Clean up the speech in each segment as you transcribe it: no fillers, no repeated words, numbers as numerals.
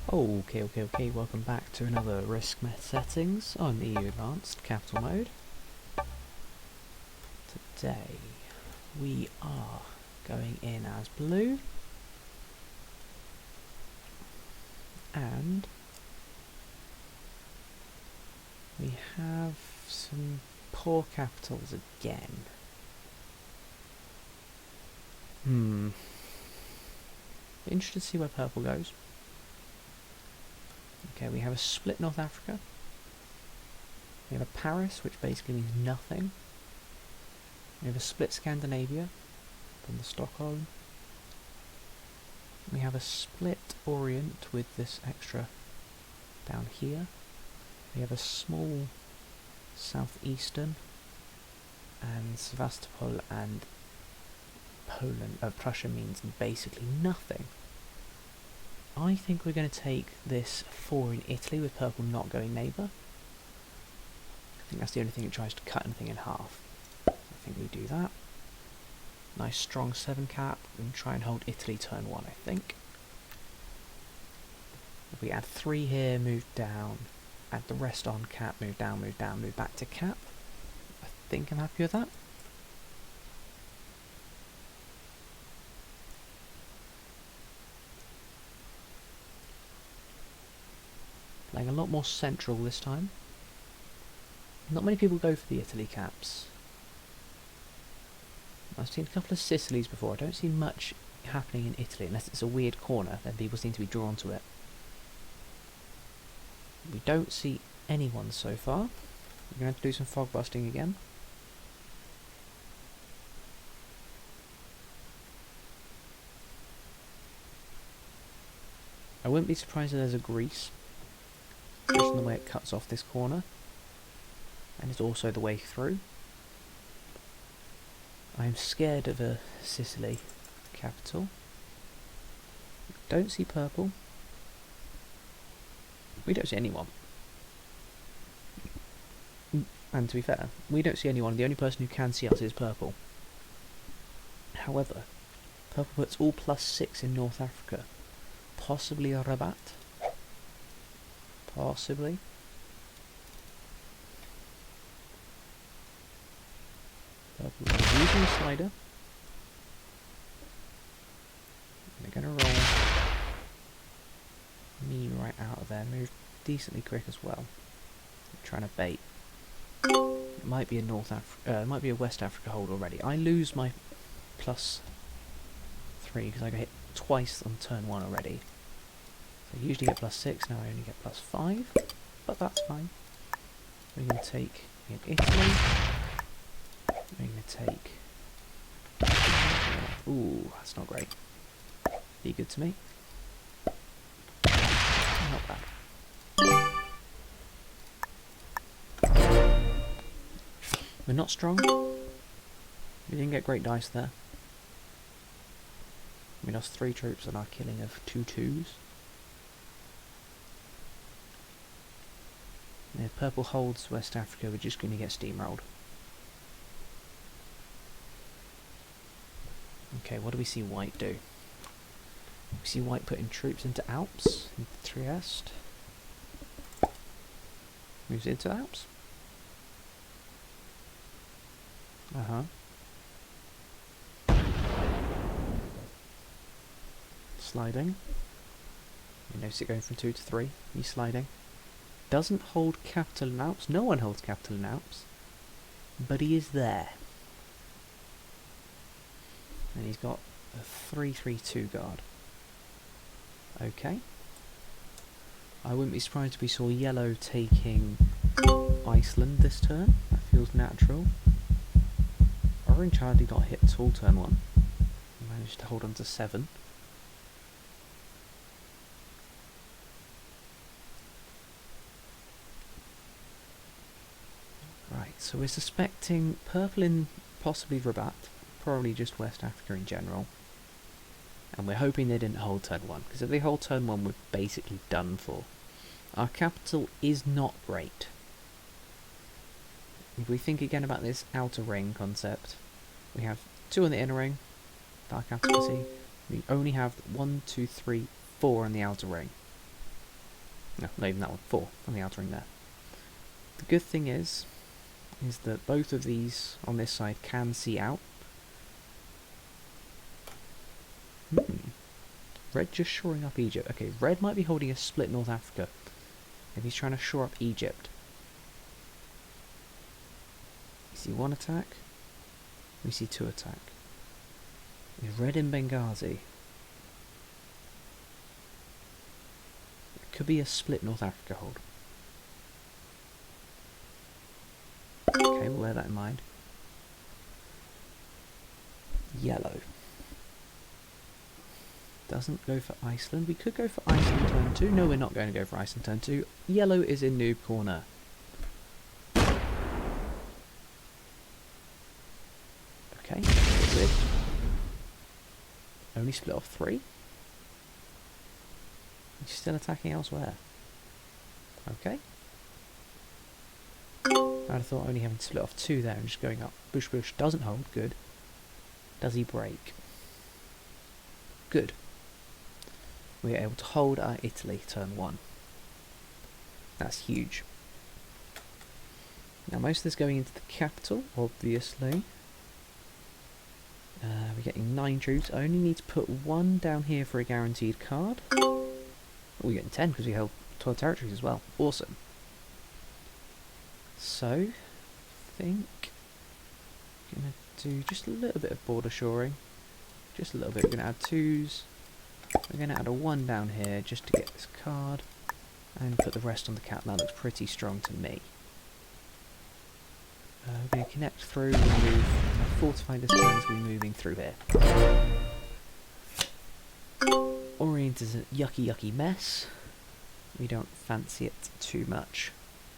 Okay, welcome back to another Risk Met Settings on EU Advanced Capital Mode. Today we are going in as blue, and we have some poor capitals again. Interested to see where purple goes. Okay, we have a split North Africa. We have a Paris, which basically means nothing. We have a split Scandinavia from the Stockholm. We have a split Orient with this extra down here. We have a small southeastern, and Sevastopol and Poland, Prussia means basically nothing. I think we're going to take this 4 in Italy with purple not going neighbour. I think that's the only thing that tries to cut anything in half. I think we do that. Nice strong 7 cap, and try and hold Italy turn 1, I think. If we add 3 here, move down, add the rest on cap, move down, move back to cap. I think I'm happy with that. Playing a lot more central this time. Not many people go for the Italy caps. I've seen a couple of Sicilies before. I don't see much happening in Italy unless it's a weird corner, then people seem to be drawn to it. We don't see anyone so far. We're going to have to do some fog busting again. I wouldn't be surprised if there's a Greece, just in the way it cuts off this corner, and it's also the way through. I'm scared of a Sicily capital. Don't see purple. We don't see anyone. And to be fair, we don't see anyone. The only person who can see us is purple. However, purple puts all +6 in North Africa. Possibly a Rabat. Possibly. Purple is using a slider. They're going to roll me right out of there. Move decently quick as well. I'm trying to bait. It might be a it might be a West Africa hold already. I lose my +3 because I got hit twice on turn 1 already. So I usually get +6, now I only get +5, but that's fine. We're going to take Italy. We're going to take... Ooh, that's not great. Be good to me. Not bad. We're not strong. We didn't get great dice there. We lost 3 troops on our killing of 2 2s. And if purple holds West Africa, we're just going to get steamrolled. Okay, what do we see white do? We see white putting troops into Alps, into Trieste. Moves into Alps. Sliding. You notice it going from 2 to 3. He's sliding. Doesn't hold capital in Alps. No one holds capital in Alps. But he is there. And he's got a 3-3-2 guard. Okay. I wouldn't be surprised if we saw yellow taking Iceland this turn. That feels natural. Orange hardly got hit at all turn 1. Managed to hold on to 7. Right, so we're suspecting purple in possibly Rabat, probably just West Africa in general. And we're hoping they didn't hold turn 1, because if they hold turn 1 we're basically done for. Our capital is not great. If we think again about this outer ring concept, we have 2 on the inner ring, our capital. We only have 1, 2, 3, 4 on the outer ring. No, not even that one. 4 on the outer ring there. The good thing is that both of these on this side can see out. Red just shoring up Egypt. Okay, Red might be holding a split North Africa. If he's trying to shore up Egypt. We see 1 attack. We see 2 attack. Is Red in Benghazi? It could be a split North Africa hold. Okay, we'll bear that in mind. Yellow. Doesn't go for Iceland. We could go for Iceland turn 2. No, we're not going to go for Iceland turn 2. Yellow is in noob corner. Okay, good. Only split off 3. He's still attacking elsewhere. Okay. I'd have thought only having to split off 2 there and just going up. Bush bush doesn't hold. Good. Does he break? Good. We are able to hold our Italy turn 1. That's huge. Now most of this going into the capital, obviously. We're getting 9 troops. I only need to put 1 down here for a guaranteed card. Oh, we're getting 10 because we held 12 territories as well. Awesome. So, I think I'm going to do just a little bit of border shoring. Just a little bit. We're going to add 2s. We're going to add a 1 down here just to get this card. And put the rest on the cap. That looks pretty strong to me. We're going to connect through and move. Fortify this one is going to be moving through here. Orient is a yucky mess. We don't fancy it too much.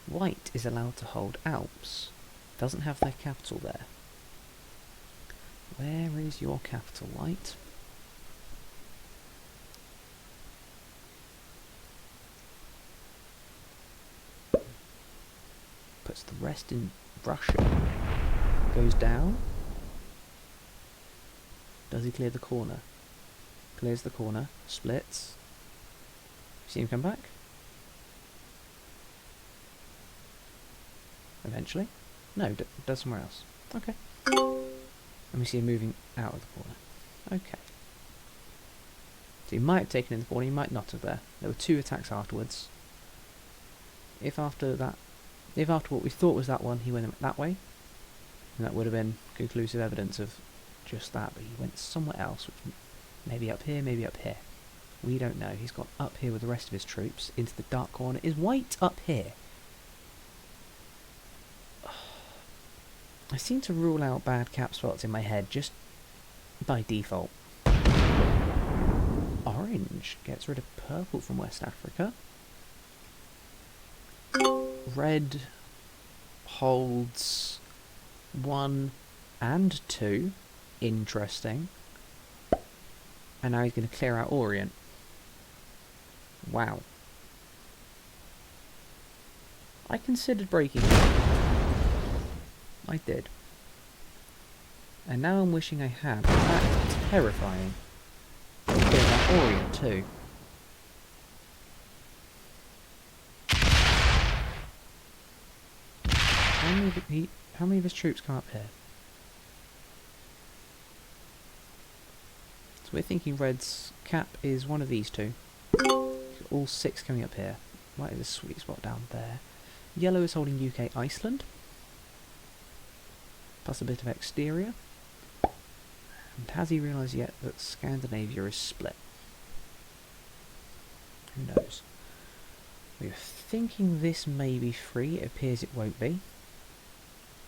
White is allowed to hold Alps. Doesn't have their capital there. Where is your capital, White? Puts the rest in Russia. Goes down. Does he clear the corner? Clears the corner. Splits. See him come back? Eventually. No, does somewhere else. Okay. And we see him moving out of the corner. Okay. So he might have taken in the corner, he might not have there. There were 2 attacks afterwards. If after what we thought was that one, he went that way, and that would have been conclusive evidence of just that, but he went somewhere else, which maybe up here, maybe up here. We don't know. He's gone up here with the rest of his troops, into the dark corner. Is White up here? I seem to rule out bad cap spots in my head just by default. Orange gets rid of purple from West Africa. Red holds 1 and 2. Interesting. And now he's going to clear out Orient. Wow. I considered breaking it. I did. And now I'm wishing I had. That's terrifying. Clear out Orient too. How many of his troops come up here? So we're thinking Red's cap is one of these 2. All 6 coming up here. Right, there's a sweet spot down there. Yellow is holding UK Iceland. Plus a bit of exterior. And has he realised yet that Scandinavia is split? Who knows? We're thinking this may be free. It appears it won't be.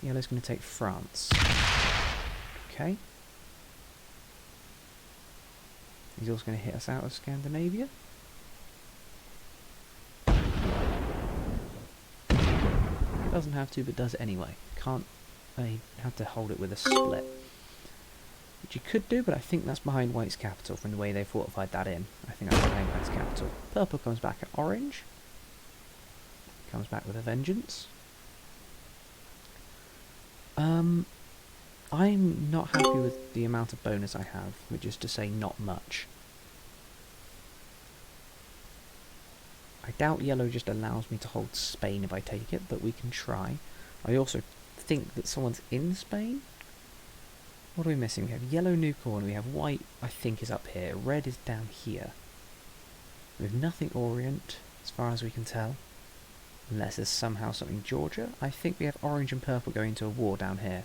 Yellow's going to take France. Okay. He's also going to hit us out of Scandinavia. Doesn't have to, but does it anyway. Can't. They have to hold it with a split. Which you could do, but I think that's behind White's capital from the way they fortified that in. I think that's behind White's capital. Purple comes back at orange. Comes back with a vengeance. I'm not happy with the amount of bonus I have, which is to say not much. I doubt yellow just allows me to hold Spain if I take it, but we can try. I also think that someone's in Spain. What are we missing? We have yellow new corner, we have white, I think, is up here. Red is down here. We have nothing Orient, as far as we can tell. Unless there's somehow something Georgia. I think we have orange and purple going to a war down here.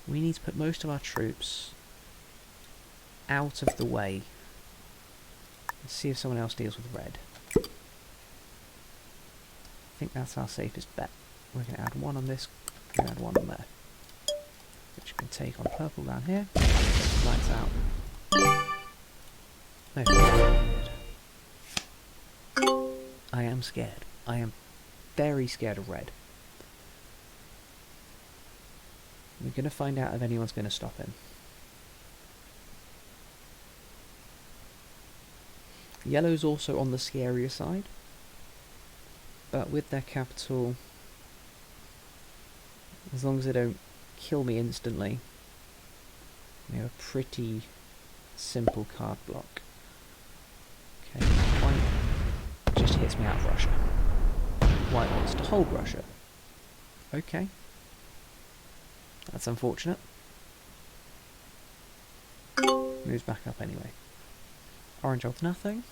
We need to put most of our troops out of the way. Let's see if someone else deals with red. I think that's our safest bet. We're going to add one on this, we're going to add one on there. Which can take on purple down here. Lights out. No, I am scared. I am very scared of red. We're going to find out if anyone's going to stop him. Yellow's also on the scarier side. But with their capital, as long as they don't kill me instantly, we have a pretty simple card block. Okay, white just hits me out of Russia. White wants to hold Russia. Okay. That's unfortunate. Moves back up anyway. Orange holds nothing.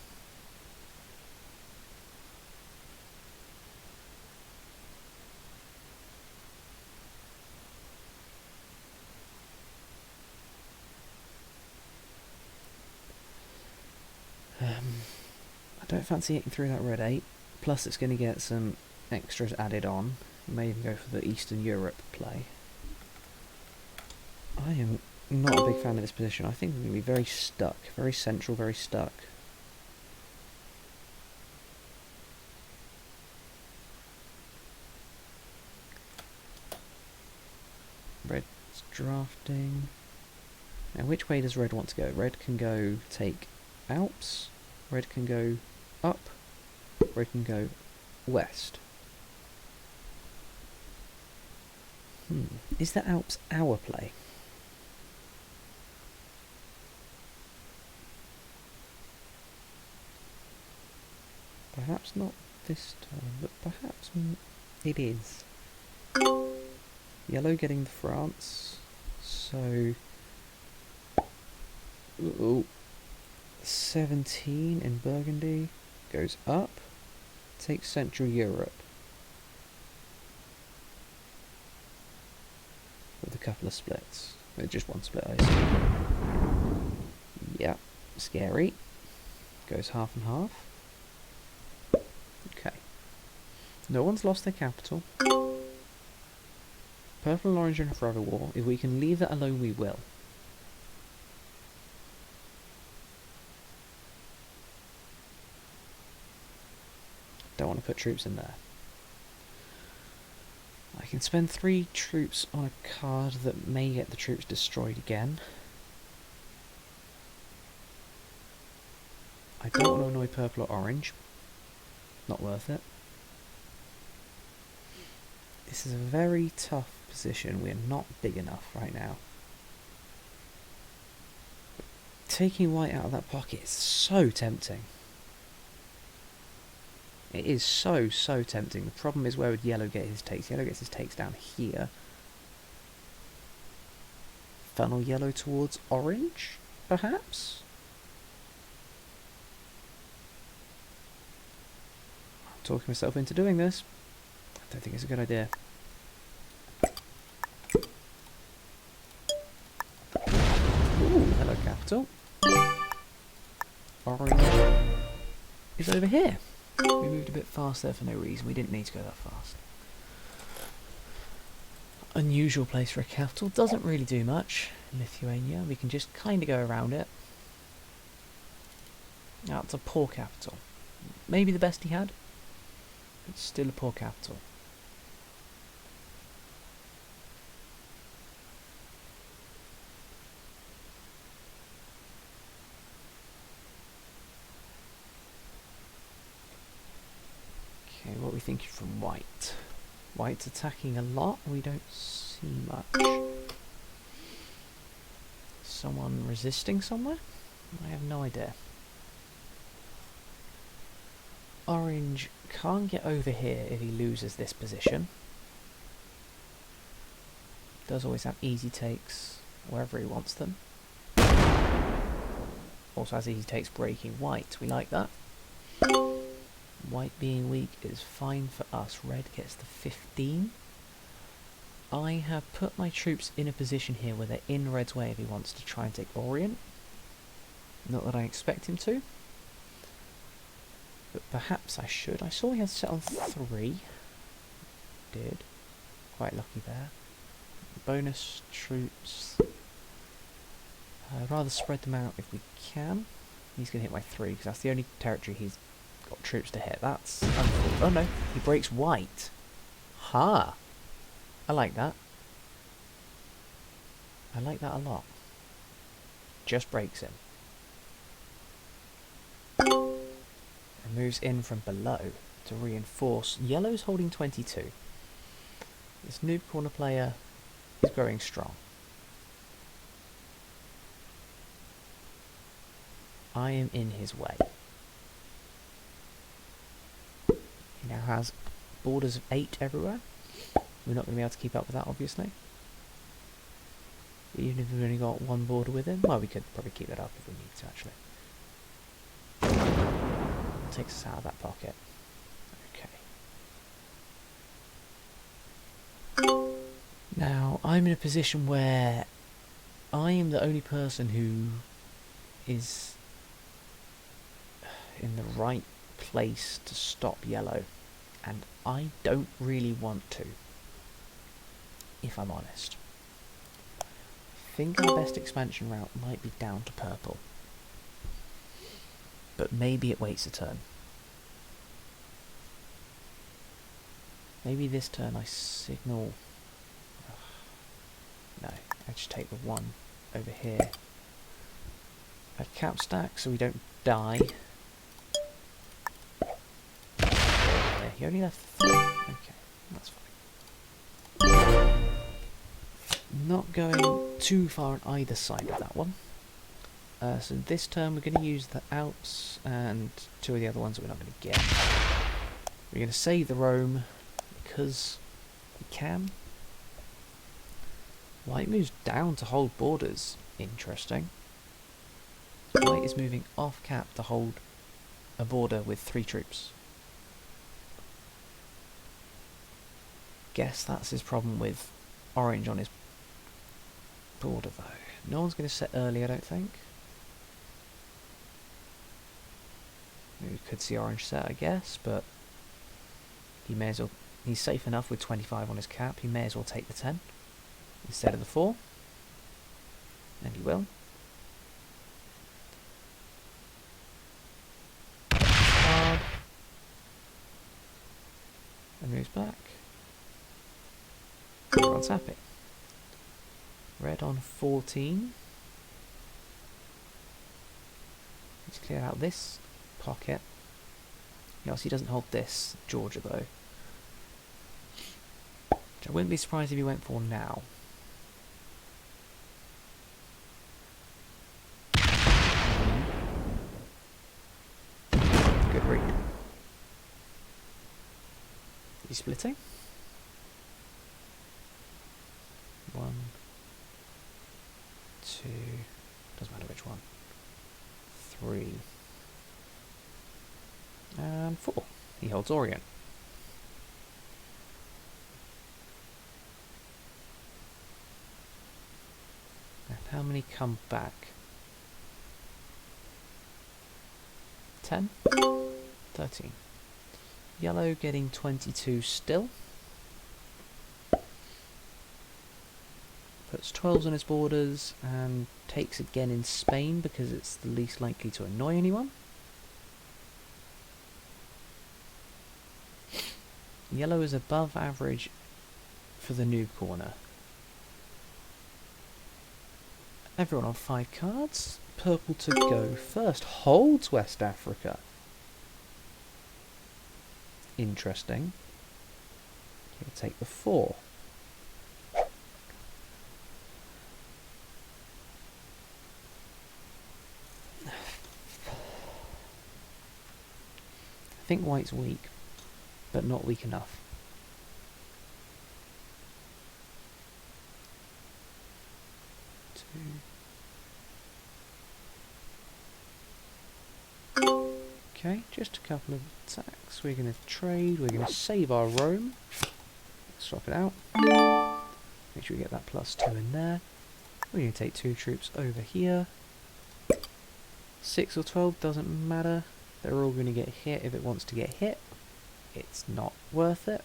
I don't fancy hitting through that red 8, plus it's going to get some extras added on. You may even go for the Eastern Europe play. I am not a big fan of this position. I think we're going to be very stuck, very central, very stuck. Red's drafting. Now which way does red want to go? Red can go take Alps, red can go up, red can go west. Is the Alps our play? Perhaps not this time, but perhaps it is. Yellow getting the France, so... Ooh. 17 in Burgundy goes up, takes Central Europe with a couple of splits, with just one split I assume. Yeah, scary. Goes half and half. Okay, no one's lost their capital. Purple and orange are in a forever war. If we can leave that alone, we will. Don't want to put troops in there. I can spend 3 troops on a card that may get the troops destroyed again. I don't want to annoy purple or orange. Not worth it. This is a very tough position. We're not big enough right now. Taking white out of that pocket is so tempting. It is so tempting. The problem is, where would yellow get his takes? Yellow gets his takes down here. Funnel yellow towards orange, perhaps? I'm talking myself into doing this. I don't think it's a good idea. Ooh, hello capital. Orange is over here. We moved a bit fast there for no reason. We didn't need to go that fast. Unusual place for a capital. Doesn't really do much. Lithuania. We can just kind of go around it. Now it's a poor capital. Maybe the best he had. But still a poor capital. Okay, what are we thinking from white? White's attacking a lot, we don't see much. Someone resisting somewhere? I have no idea. Orange can't get over here if he loses this position. Does always have easy takes wherever he wants them. Also has easy takes breaking white. We like that. White being weak is fine for us. Red gets the 15. I have put my troops in a position here where they're in Red's way if he wants to try and take Orient. Not that I expect him to. But perhaps I should. I saw he had set on 3. Did. Quite lucky there. Bonus troops. I'd rather spread them out if we can. He's going to hit my 3 because that's the only territory he's got troops to hit. That's unfortunate. Oh no, he breaks white. Ha! I like that. I like that a lot. Just breaks him. And moves in from below to reinforce. Yellow's holding 22. This noob corner player is growing strong. I am in his way. He now has borders of 8 everywhere. We're not going to be able to keep up with that, obviously. Even if we've only got 1 border with him. Well, we could probably keep that up if we need to, actually. Takes us out of that pocket. Okay. Now, I'm in a position where I am the only person who is in the right place to stop yellow, and I don't really want to, if I'm honest. I think our best expansion route might be down to purple, but maybe it waits a turn. Maybe this turn I signal... no, I just take the 1 over here. A cap stack so we don't die. Yeah, he only left 3. Okay, that's fine. Not going too far on either side of that one. So this turn we're going to use the Alps and 2 of the other ones that we're not going to get. We're going to save the Rome because we can. White moves down to hold borders. Interesting. White is moving off cap to hold a border with 3 troops. Guess that's his problem with orange on his border though. No one's going to set early, I don't think. We could see orange set, I guess, but he may as well... he's safe enough with 25 on his cap, he may as well take the 10 instead of the 4. And he will. Hard. And moves back. Everyone's happy. Red on 14. Let's clear out this pocket. He obviously doesn't hold this Georgia though. Which I wouldn't be surprised if he went for now. Good read. Is he splitting? 1, 2, doesn't matter which one. 3. And 4. He holds Orient. And how many come back? 10? 13. Yellow getting 22 still. Puts 12s on his borders and takes again in Spain because it's the least likely to annoy anyone. Yellow is above average for the noob corner. Everyone on 5 cards. Purple to go first. Holds West Africa. Interesting. He'll take the 4. I think white's weak, but not weak enough. Okay, just a couple of attacks. We're going to trade. We're going to save our Rome. Swap it out. Make sure we get that +2 in there. We're going to take 2 troops over here. 6 or 12 doesn't matter. They're all going to get hit if it wants to get hit. It's not worth it.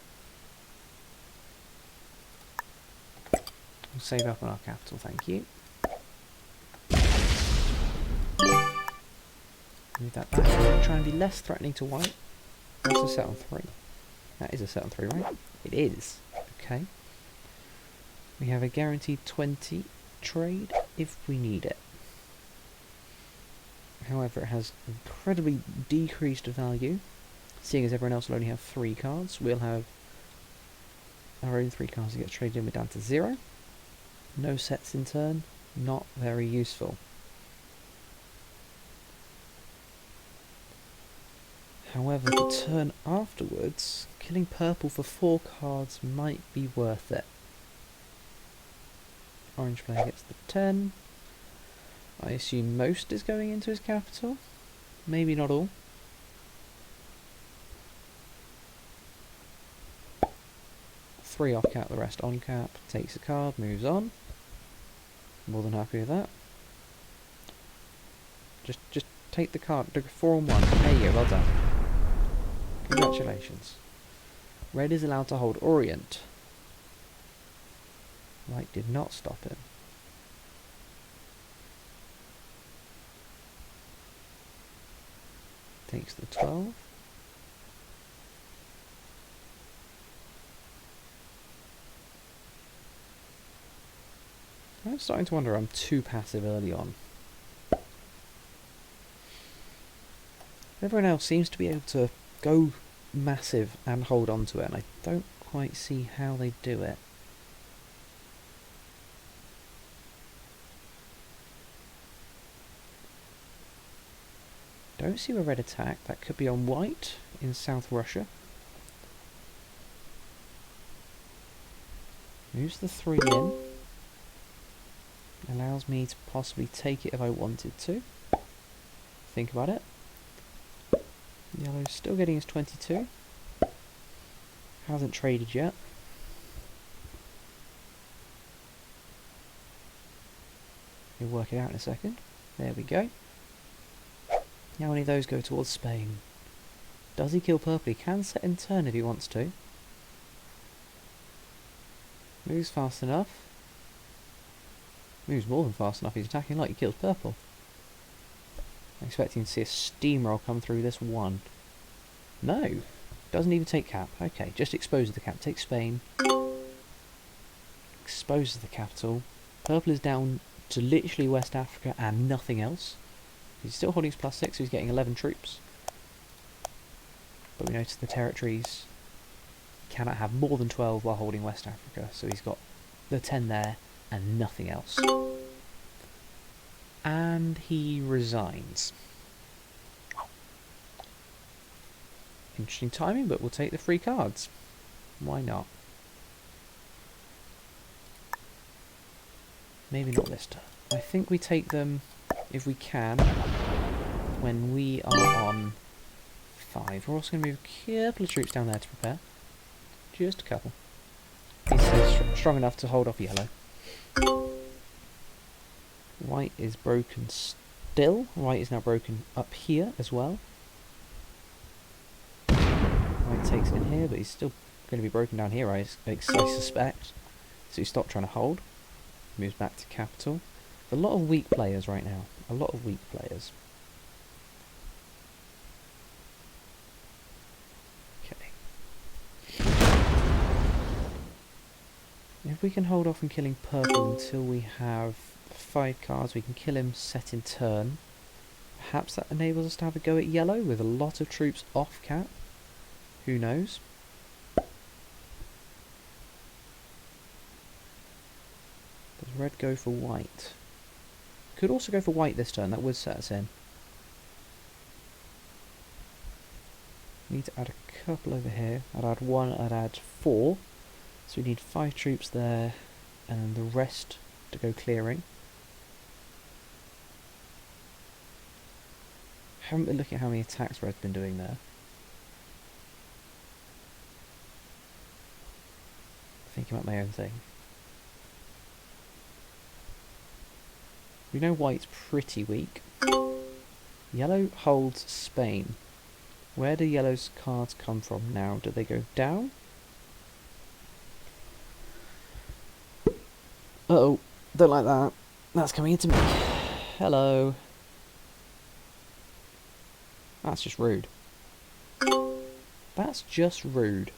We'll save up on our capital, thank you. Move that back. We're going to try and be less threatening to white. That's a set on 3. That is a set on 3, right? It is. Okay. We have a guaranteed 20 trade if we need it. However, it has incredibly decreased value. Seeing as everyone else will only have 3 cards, we'll have our own 3 cards that get traded in. We're down to 0. No sets in turn. Not very useful. However, the turn afterwards, killing purple for 4 cards might be worth it. Orange player gets the 10. I assume most is going into his capital. Maybe not all. Three off cap, the rest on cap. Takes a card, moves on. More than happy with that. Just take the card. 4 on 1. There you go, well done. Congratulations. Red is allowed to hold Orient. White did not stop him. Takes the 12. I'm starting to wonder I'm too passive early on. Everyone else seems to be able to go massive and hold on to it, and I don't quite see how they do it. Don't see a red attack. That could be on white in South Russia. Moves the 3 in. Allows me to possibly take it if I wanted to. Think about it. Yellow's still getting his 22. Hasn't traded yet. We'll work it out in a second. There we go. How many of those go towards Spain? Does he kill purple? He can set in turn if he wants to. Moves fast enough. Moves more than fast enough. He's attacking like he kills purple. I'm expecting to see a steamroll come through this one. No. Doesn't even take cap. Okay, just exposes the cap. Takes Spain. Exposes the capital. Purple is down to literally West Africa and nothing else. He's still holding his +6, so he's getting 11 troops. But we notice the territories cannot have more than 12 while holding West Africa, so he's got the 10 there and nothing else. And he resigns. Interesting timing, but we'll take the free cards. Why not? Maybe not this turn. I think we take them, if we can, when we are on 5. We're also going to move a couple of troops down there to prepare. Just a couple. He's strong enough to hold off yellow. White is broken still. White is now broken up here as well. White takes it in here, but he's still going to be broken down here, I suspect. So he stopped trying to hold. Moves back to capital. A lot of weak players right now. A lot of weak players. Okay. If we can hold off on killing purple until we have 5 cards, we can kill him set in turn. Perhaps that enables us to have a go at yellow with a lot of troops off cap. Who knows? Does red go for white? Could also go for white this turn, that would set us in. Need to add a couple over here. I'd add 1, I'd add 4. So we need 5 troops there, and the rest to go clearing. Haven't been looking at how many attacks Red's been doing there. Thinking about my own thing. We know White's pretty weak. Yellow holds Spain. Where do Yellow's cards come from now? Do they go down? Uh-oh, don't like that. That's coming into me. Hello. That's just rude. That's just rude.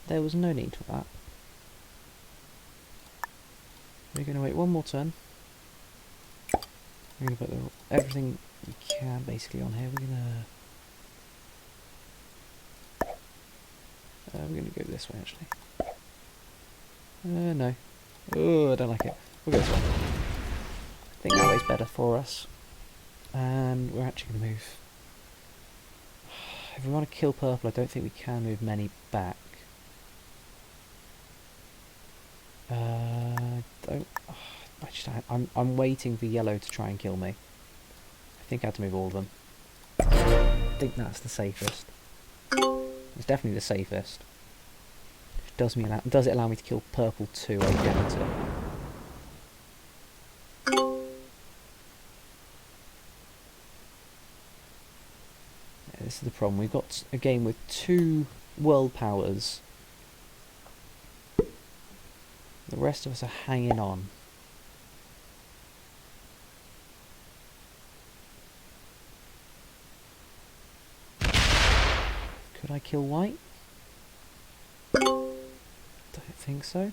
There was no need for that. We're going to wait one more turn. We're going to put everything we can basically on here. We're going to go this way actually. No. Oh, I don't like it. We'll go this way. I think that way's better for us. And we're actually going to move. If we want to kill purple, I don't think we can move many back. I'm waiting for yellow to try and kill me. I think I have to move all of them. I think that's the safest. It's definitely the safest. Does it allow me to kill purple too? I doubt it. Yeah, this is the problem. We've got a game with 2 world powers. The rest of us are hanging on. Could I kill white? Don't think so.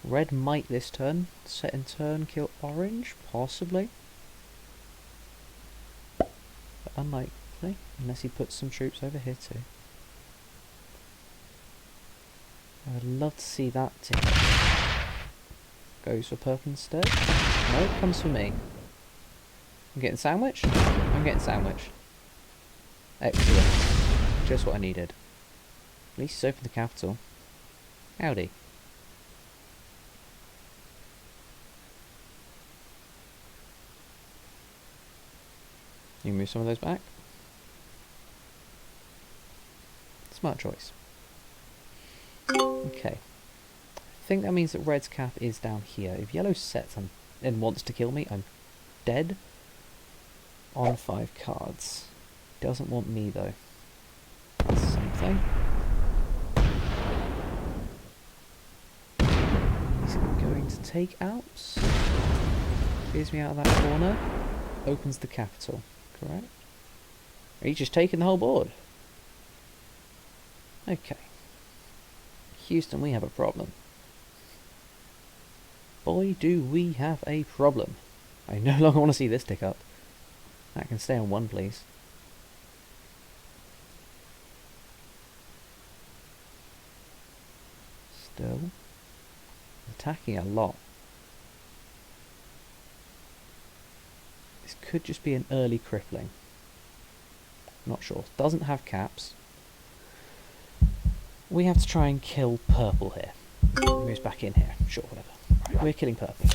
Red might this turn. Set in turn, kill orange? Possibly. But unlikely, unless he puts some troops over here too. I'd love to see that tick. Goes for purple instead. No, it comes for me. I'm getting sandwiched? I'm getting sandwiched. Excellent. Just what I needed. At least he's opened the capital. Howdy. You move some of those back. Smart choice. Okay. I think that means that red's cap is down here. If yellow sets and wants to kill me, I'm dead on 5 cards. Doesn't want me though. That's something. He's going to take out. Clears me out of that corner. Opens the capital. Correct? He's just taken the whole board. Okay. Houston, we have a problem. Boy, do we have a problem. I no longer want to see this tick up. That can stay on 1, please. Still attacking a lot. This could just be an early crippling. Not sure. Doesn't have caps. We have to try and kill purple here. Moves back in here. Sure, whatever. Right, we're killing purple.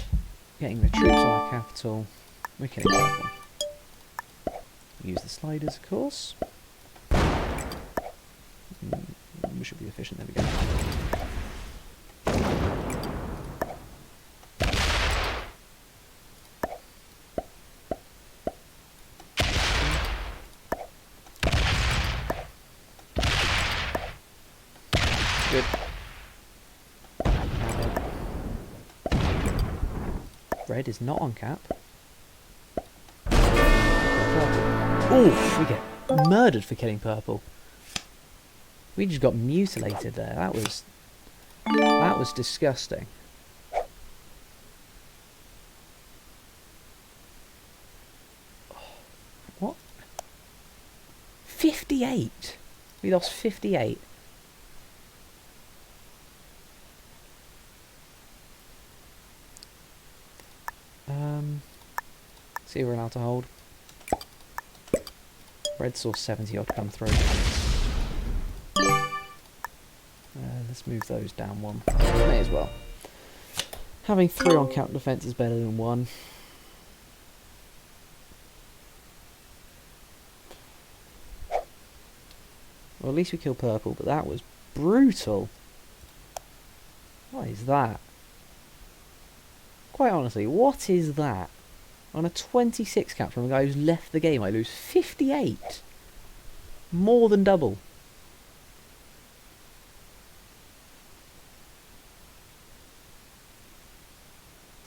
Getting the troops on our capital. We're killing purple. Use the sliders, of course. We should be efficient. There we go. Good. Red is not on cap. Oof, we get murdered for killing purple. We just got mutilated there. That was disgusting. What? 58. We lost 58. See, we're allowed to hold. Red saw 70 odd come through. Let's move those down one. May as well. Having 3 on counter defence is better than 1. Well, at least we killed purple, but that was brutal. What is that? Quite honestly, what is that? On a 26 cap from a guy who's left the game, I lose 58. More than double.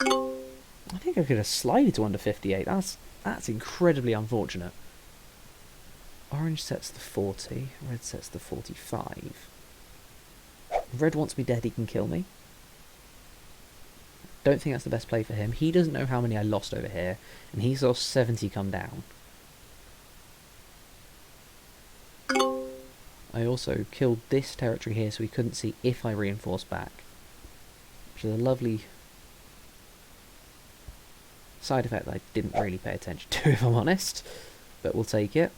I think I could have slided to under 58. That's incredibly unfortunate. Orange sets the 40, red sets the 45. Red wants me dead, he can kill me. Don't think that's the best play for him. He doesn't know how many I lost over here, and he saw 70 come down. I also killed this territory here so he couldn't see if I reinforced back. Which is a lovely side effect that I didn't really pay attention to, if I'm honest. But we'll take it.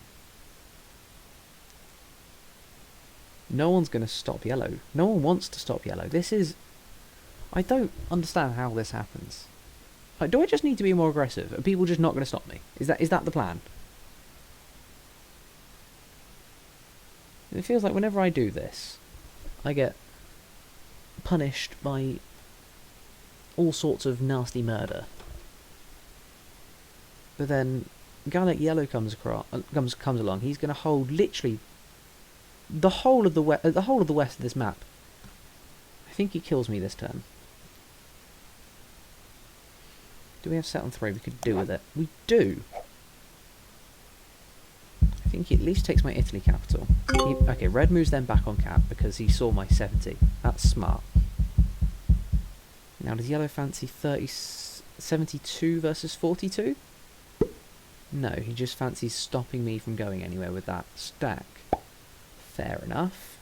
No one's going to stop yellow. No one wants to stop yellow. This is... I don't understand how this happens. Like, do I just need to be more aggressive? Are people just not going to stop me? Is that the plan? It feels like whenever I do this, I get punished by all sorts of nasty murder. But then, a guy like Yellow comes along. He's going to hold literally the whole of the west of this map. I think he kills me this turn. Do we have set on 3? We could do with it. We do. I think he at least takes my Italy capital. Okay, red moves then back on cap because he saw my 70. That's smart. Now, does yellow fancy 72 versus 42? No, he just fancies stopping me from going anywhere with that stack. Fair enough.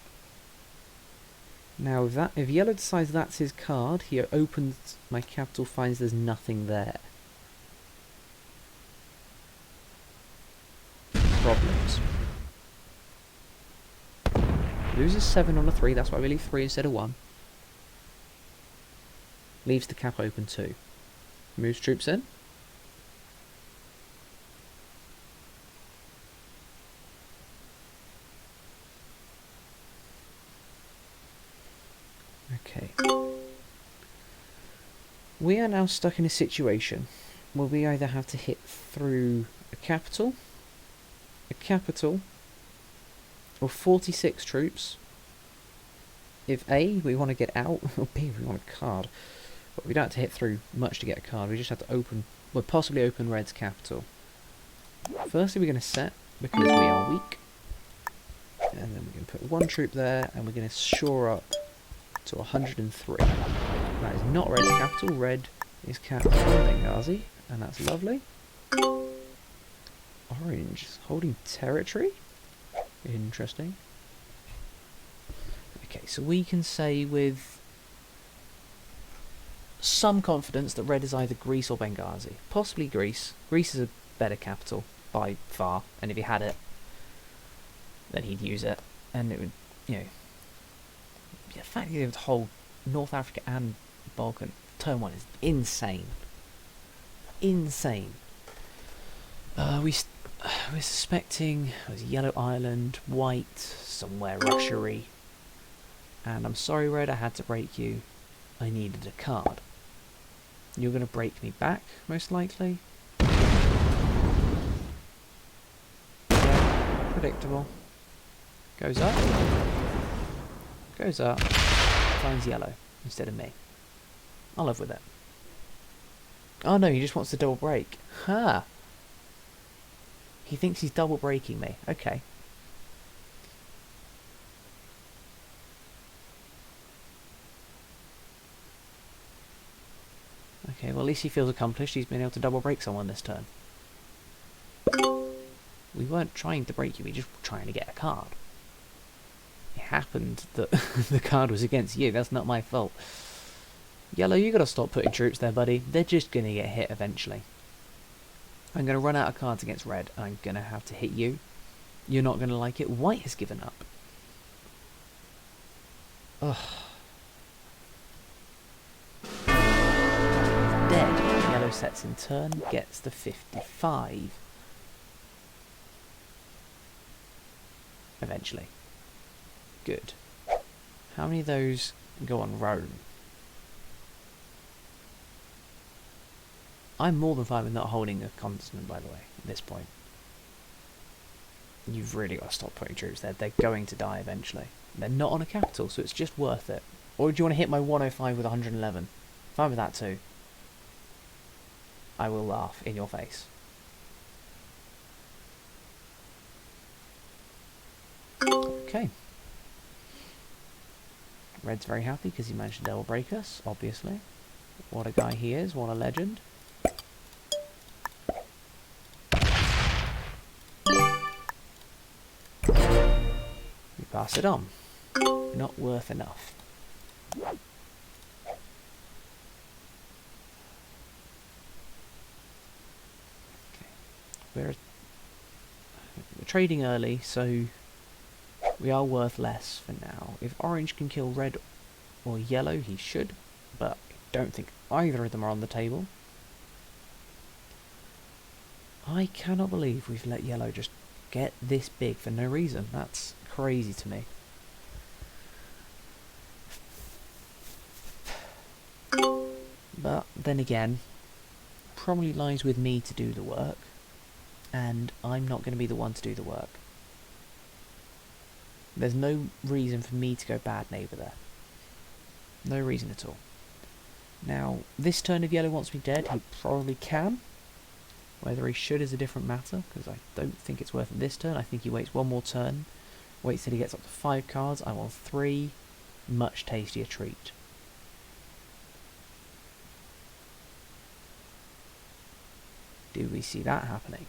Now, if yellow decides that's his card, he opens my capital, finds there's nothing there. Problems. Loses 7 on a 3, that's why we leave 3 instead of 1. Leaves the cap open too. Moves troops in. Okay. We are now stuck in a situation where we either have to hit through a capital, or 46 troops. If A, we want to get out, or B, we want a card. But we don't have to hit through much to get a card, we just have to open, well, possibly open red's capital. Firstly, we're going to set, because we are weak. And then we're going to put 1 troop there, and we're going to shore up to 103. That is not red's capital, red is capital Benghazi, and that's lovely. Orange is holding territory? Interesting. Okay, so we can say with some confidence that red is either Greece or Benghazi. Possibly Greece. Greece is a better capital by far, and if he had it, then he'd use it, and it would, you know, the fact that he would hold North Africa and Balkan turn 1 is insane. Insane. We're suspecting it was Yellow Island, White, somewhere Russia-y. And I'm sorry, Red, I had to break you. I needed a card. You're going to break me back, most likely. Yeah, predictable. Goes up. Goes up. Finds yellow instead of me. I'll live with it. Oh no, he just wants to double break. Ha! He thinks he's double breaking me. Okay. Okay, well at least he feels accomplished. He's been able to double break someone this turn. We weren't trying to break you, we just were trying to get a card. It happened that the card was against you, that's not my fault. Yellow, you gotta stop putting troops there, buddy. They're just gonna get hit eventually. I'm gonna run out of cards against red, and I'm gonna have to hit you. You're not going to like it. White has given up. Ugh. Dead. Yellow sets in turn, gets the 55. Eventually. Good. How many of those go on Rome? I'm more than fine with not holding a continent, by the way, at this point. You've really got to stop putting troops there. They're going to die eventually. They're not on a capital, so it's just worth it. Or do you want to hit my 105 with 111? Fine with that too. I will laugh in your face. Okay. Red's very happy because he managed to double break us, obviously. What a guy he is, what a legend. We pass it on. Not worth enough. We're trading early, so we are worth less for now. If orange can kill red or yellow, he should, but I don't think either of them are on the table. I cannot believe we've let yellow just get this big for no reason. That's crazy to me. But then again, probably lies with me to do the work, and I'm not going to be the one to do the work. There's no reason for me to go bad neighbour there. No reason at all. Now, this turn if yellow wants me dead, he probably can. Whether he should is a different matter, because I don't think it's worth it this turn. I think he waits one more turn, waits till he gets up to 5 cards. I want 3. Much tastier treat. Do we see that happening?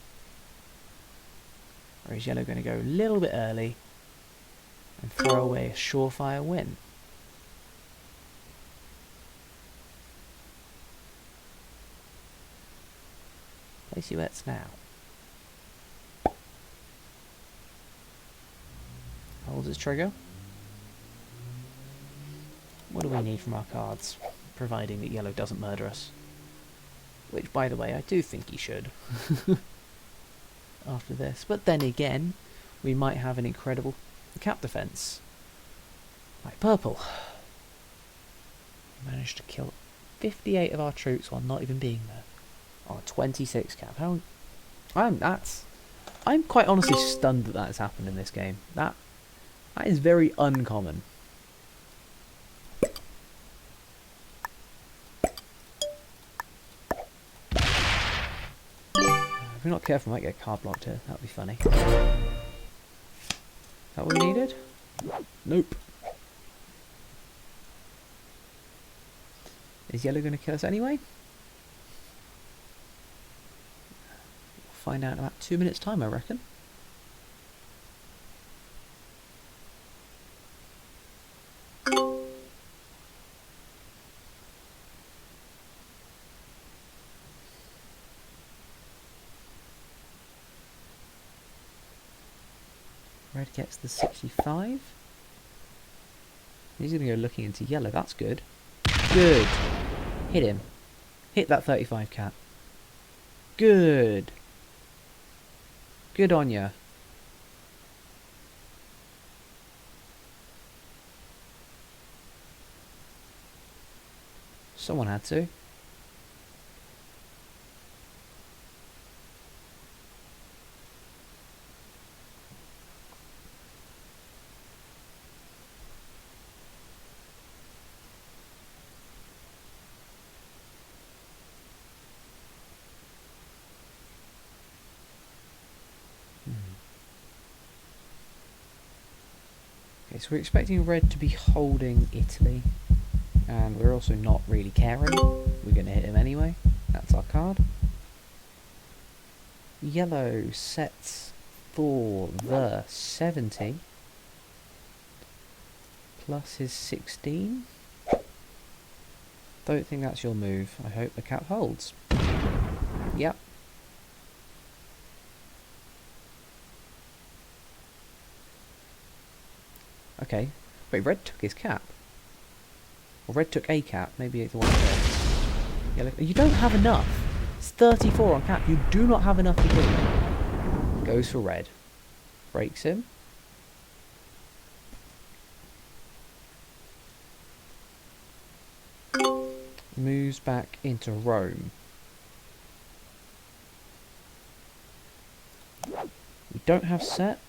Or is yellow going to go a little bit early and throw away a surefire win? Place your bets now. Holds its trigger. What do we need from our cards? Providing that yellow doesn't murder us. Which, by the way, I do think he should. After this. But then again, we might have an incredible cap defense. Like purple. We managed to kill 58 of our troops while not even being there. On a 26 cap. I'm quite honestly stunned that has happened in this game. That is very uncommon. If we're not careful, we might get card blocked here. That'd be funny. Is that what we needed? Nope. Is yellow going to kill us anyway? We'll find out in about 2 minutes' time, I reckon. Red gets the 65. He's going to go looking into yellow. That's good. Good. Hit him. Hit that 35 cap. Good. Good on ya. Someone had to. Okay, so we're expecting red to be holding Italy, and we're also not really caring. We're going to hit him anyway. That's our card. Yellow sets for the 70 plus his 16. Don't think that's your move. I hope the cap holds. Yep. Okay. Wait, red took his cap. Or red took a cap. Maybe it's the one there. Yellow. You don't have enough. It's 34 on cap. You do not have enough to kill him. Goes for red. Breaks him. Moves back into Rome. We don't have set.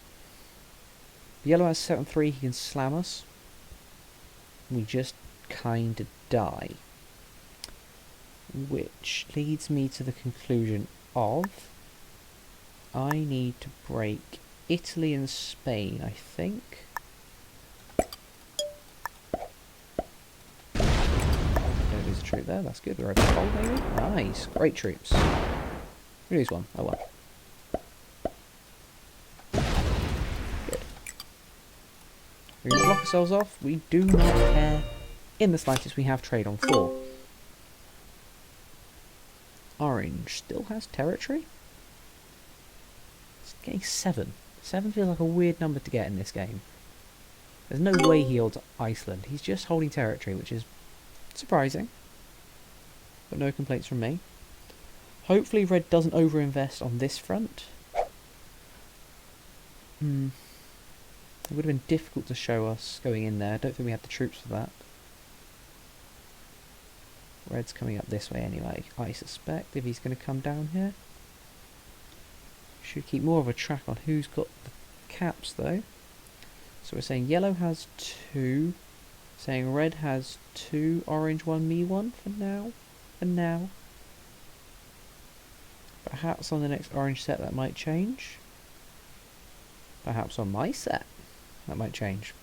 Yellow has set on 3, he can slam us. We just kinda die. Which leads me to the conclusion of I need to break Italy and Spain, I think. Don't lose a troop there, that's good. We're over the hole, maybe? Nice, great troops. We lose one, oh well. We're going to block ourselves off. We do not care in the slightest. We have trade on 4. Orange still has territory. It's getting 7. 7 feels like a weird number to get in this game. There's no way he holds Iceland. He's just holding territory, which is surprising. But no complaints from me. Hopefully red doesn't overinvest on this front. It would have been difficult to show us going in there. I don't think we had the troops for that. Red's coming up this way anyway, I suspect, if he's going to come down here. Should keep more of a track on who's got the caps though. So we're saying yellow has 2. Saying red has 2. Orange 1, me 1 for now. For now. Perhaps on the next orange set that might change. Perhaps on my set that might change.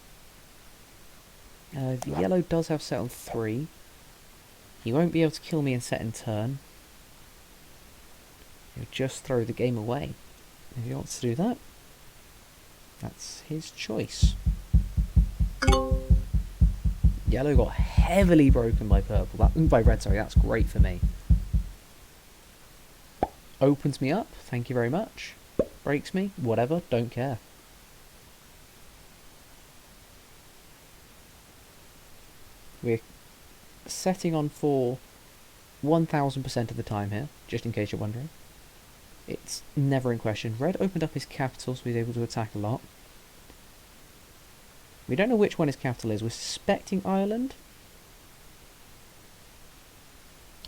The yellow does have set on 3. He won't be able to kill me and set in turn. He'll just throw the game away. If he wants to do that, that's his choice. Yellow got heavily broken by purple. By red, sorry. That's great for me. Opens me up. Thank you very much. Breaks me. Whatever. Don't care. We're setting on 4 1000% of the time here, just in case you're wondering. It's never in question. Red opened up his capital, so he's able to attack a lot. We don't know which one his capital is. We're suspecting Ireland.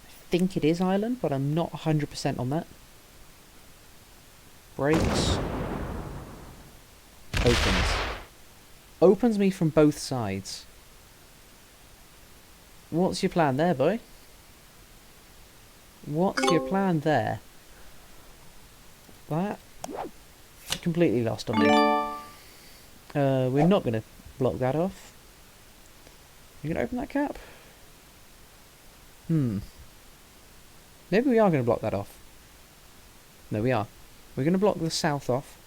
I think it is Ireland, but I'm not 100% on that. Breaks. Opens. Opens me from both sides. What's your plan there, boy? What's your plan there? That completely lost on me. We're not going to block that off. You going to open that cap? Maybe we are going to block that off. No, we are. We're going to block the south off.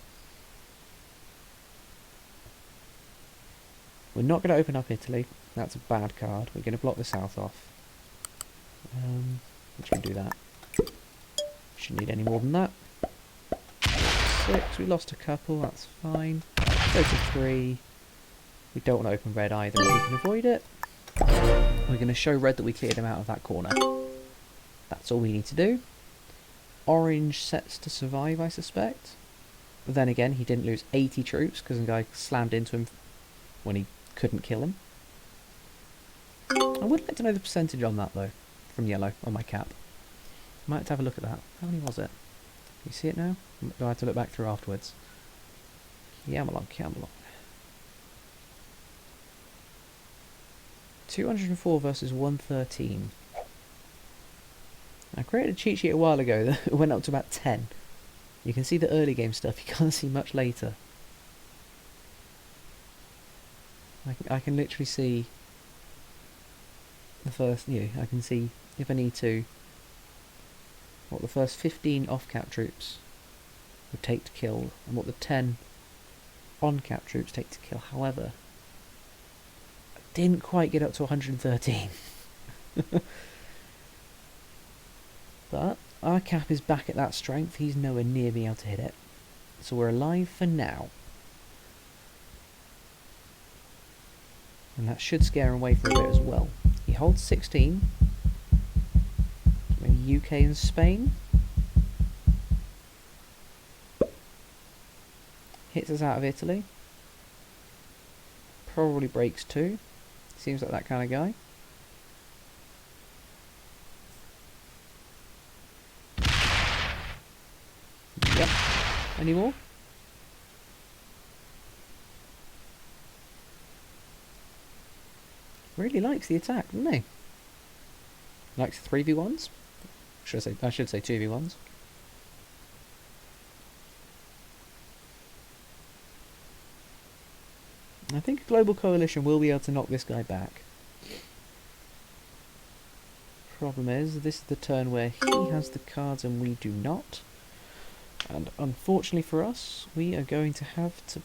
We're not going to open up Italy. That's a bad card. We're going to block the south off. We're just going to do that. Shouldn't need any more than that. 6. We lost a couple. That's fine. Go to 3. We don't want to open red either, but we can avoid it. We're going to show red that we cleared him out of that corner. That's all we need to do. Orange sets to survive, I suspect. But then again, he didn't lose 80 troops because the guy slammed into him when he couldn't kill him. I would like to know the percentage on that though, from yellow, on my cap. Might have to have a look at that. How many was it? Can you see it now? Do I have to look back through afterwards? Yamalong. 204 versus 113. I created a cheat sheet a while ago that went up to about 10. You can see the early game stuff, you can't see much later. I can literally see the first, I can see, if I need to, what the first 15 off-cap troops would take to kill, and what the 10 on-cap troops take to kill. However, I didn't quite get up to 113. But our cap is back at that strength. He's nowhere near being able to hit it. So we're alive for now. And that should scare him away for a bit as well. He holds 16. Maybe UK and Spain. Hits us out of Italy. Probably breaks 2. Seems like that kind of guy. Yep. Any more? Really likes the attack, doesn't he? Likes 3v1s. I should say 2v1s. I think a global coalition will be able to knock this guy back. Problem is, this is the turn where he has the cards and we do not. And unfortunately for us, we are going to have to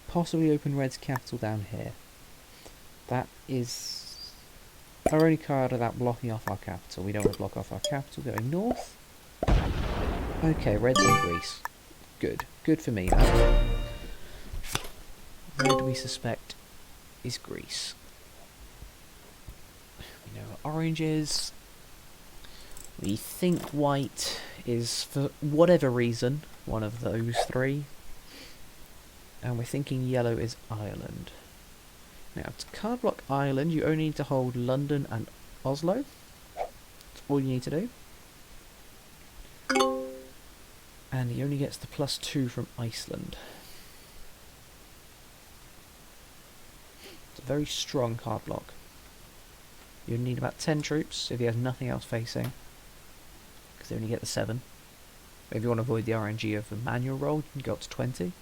possibly open Red's capital down here. That is our only card without blocking off our capital. We don't want to block off our capital going north. Okay, Red's in Greece. Good. Good for me, that. Red, we suspect, is Greece. We know what orange is. We think white is, for whatever reason, one of those 3. And we're thinking yellow is Ireland. Now, to card block Ireland, you only need to hold London and Oslo. That's all you need to do. And he only gets the +2 from Iceland. It's a very strong card block. You need about 10 troops if he has nothing else facing, because they only get the 7. If you want to avoid the RNG of the manual roll, you can go up to 20.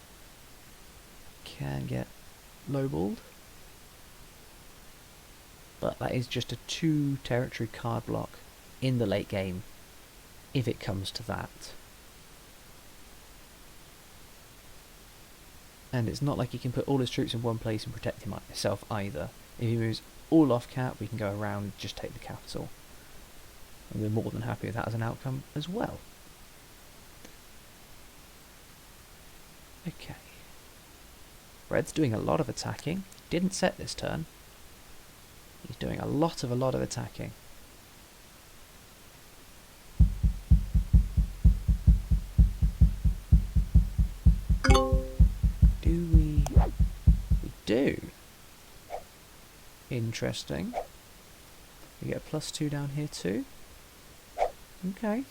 Can get lowballed. But that is just a 2 territory card block in the late game, if it comes to that. And it's not like he can put all his troops in one place and protect himself either. If he moves all off cap, we can go around and just take the capital. And we're more than happy with that as an outcome as well. Okay. Red's doing a lot of attacking. Didn't set this turn. He's doing a lot of attacking. We do. Interesting. We get a +2 down here too. Okay.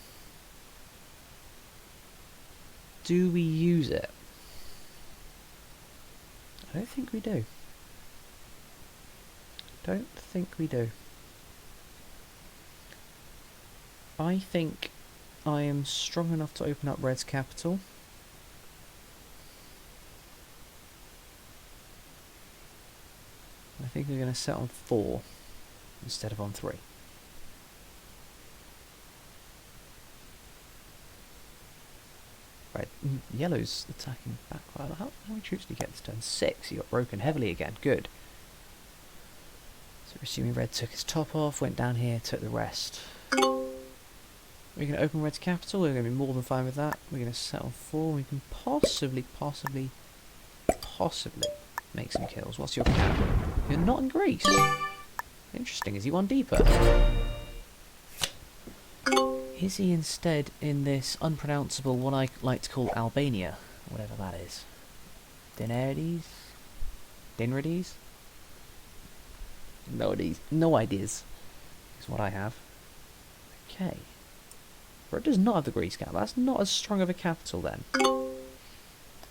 Do we use it? I don't think we do. Don't think we do. I think I am strong enough to open up Red's capital. I think we're going to set on 4 instead of on 3. Right, yellow's attacking back quite a lot. How many troops did he get this turn? 6. He got broken heavily again. Good. So we're assuming Red took his top off, went down here, took the rest. We're going to open Red's capital. We're going to be more than fine with that. We're going to set on 4. We can possibly make some kills. What's your cap? You're not in Greece. Interesting. Is he one deeper? Is he instead in this unpronounceable, what I like to call Albania? Whatever that is. Dinarides? Dinrides? No ideas. Is what I have. Okay. Red does not have the Greece cap. That's not as strong of a capital then.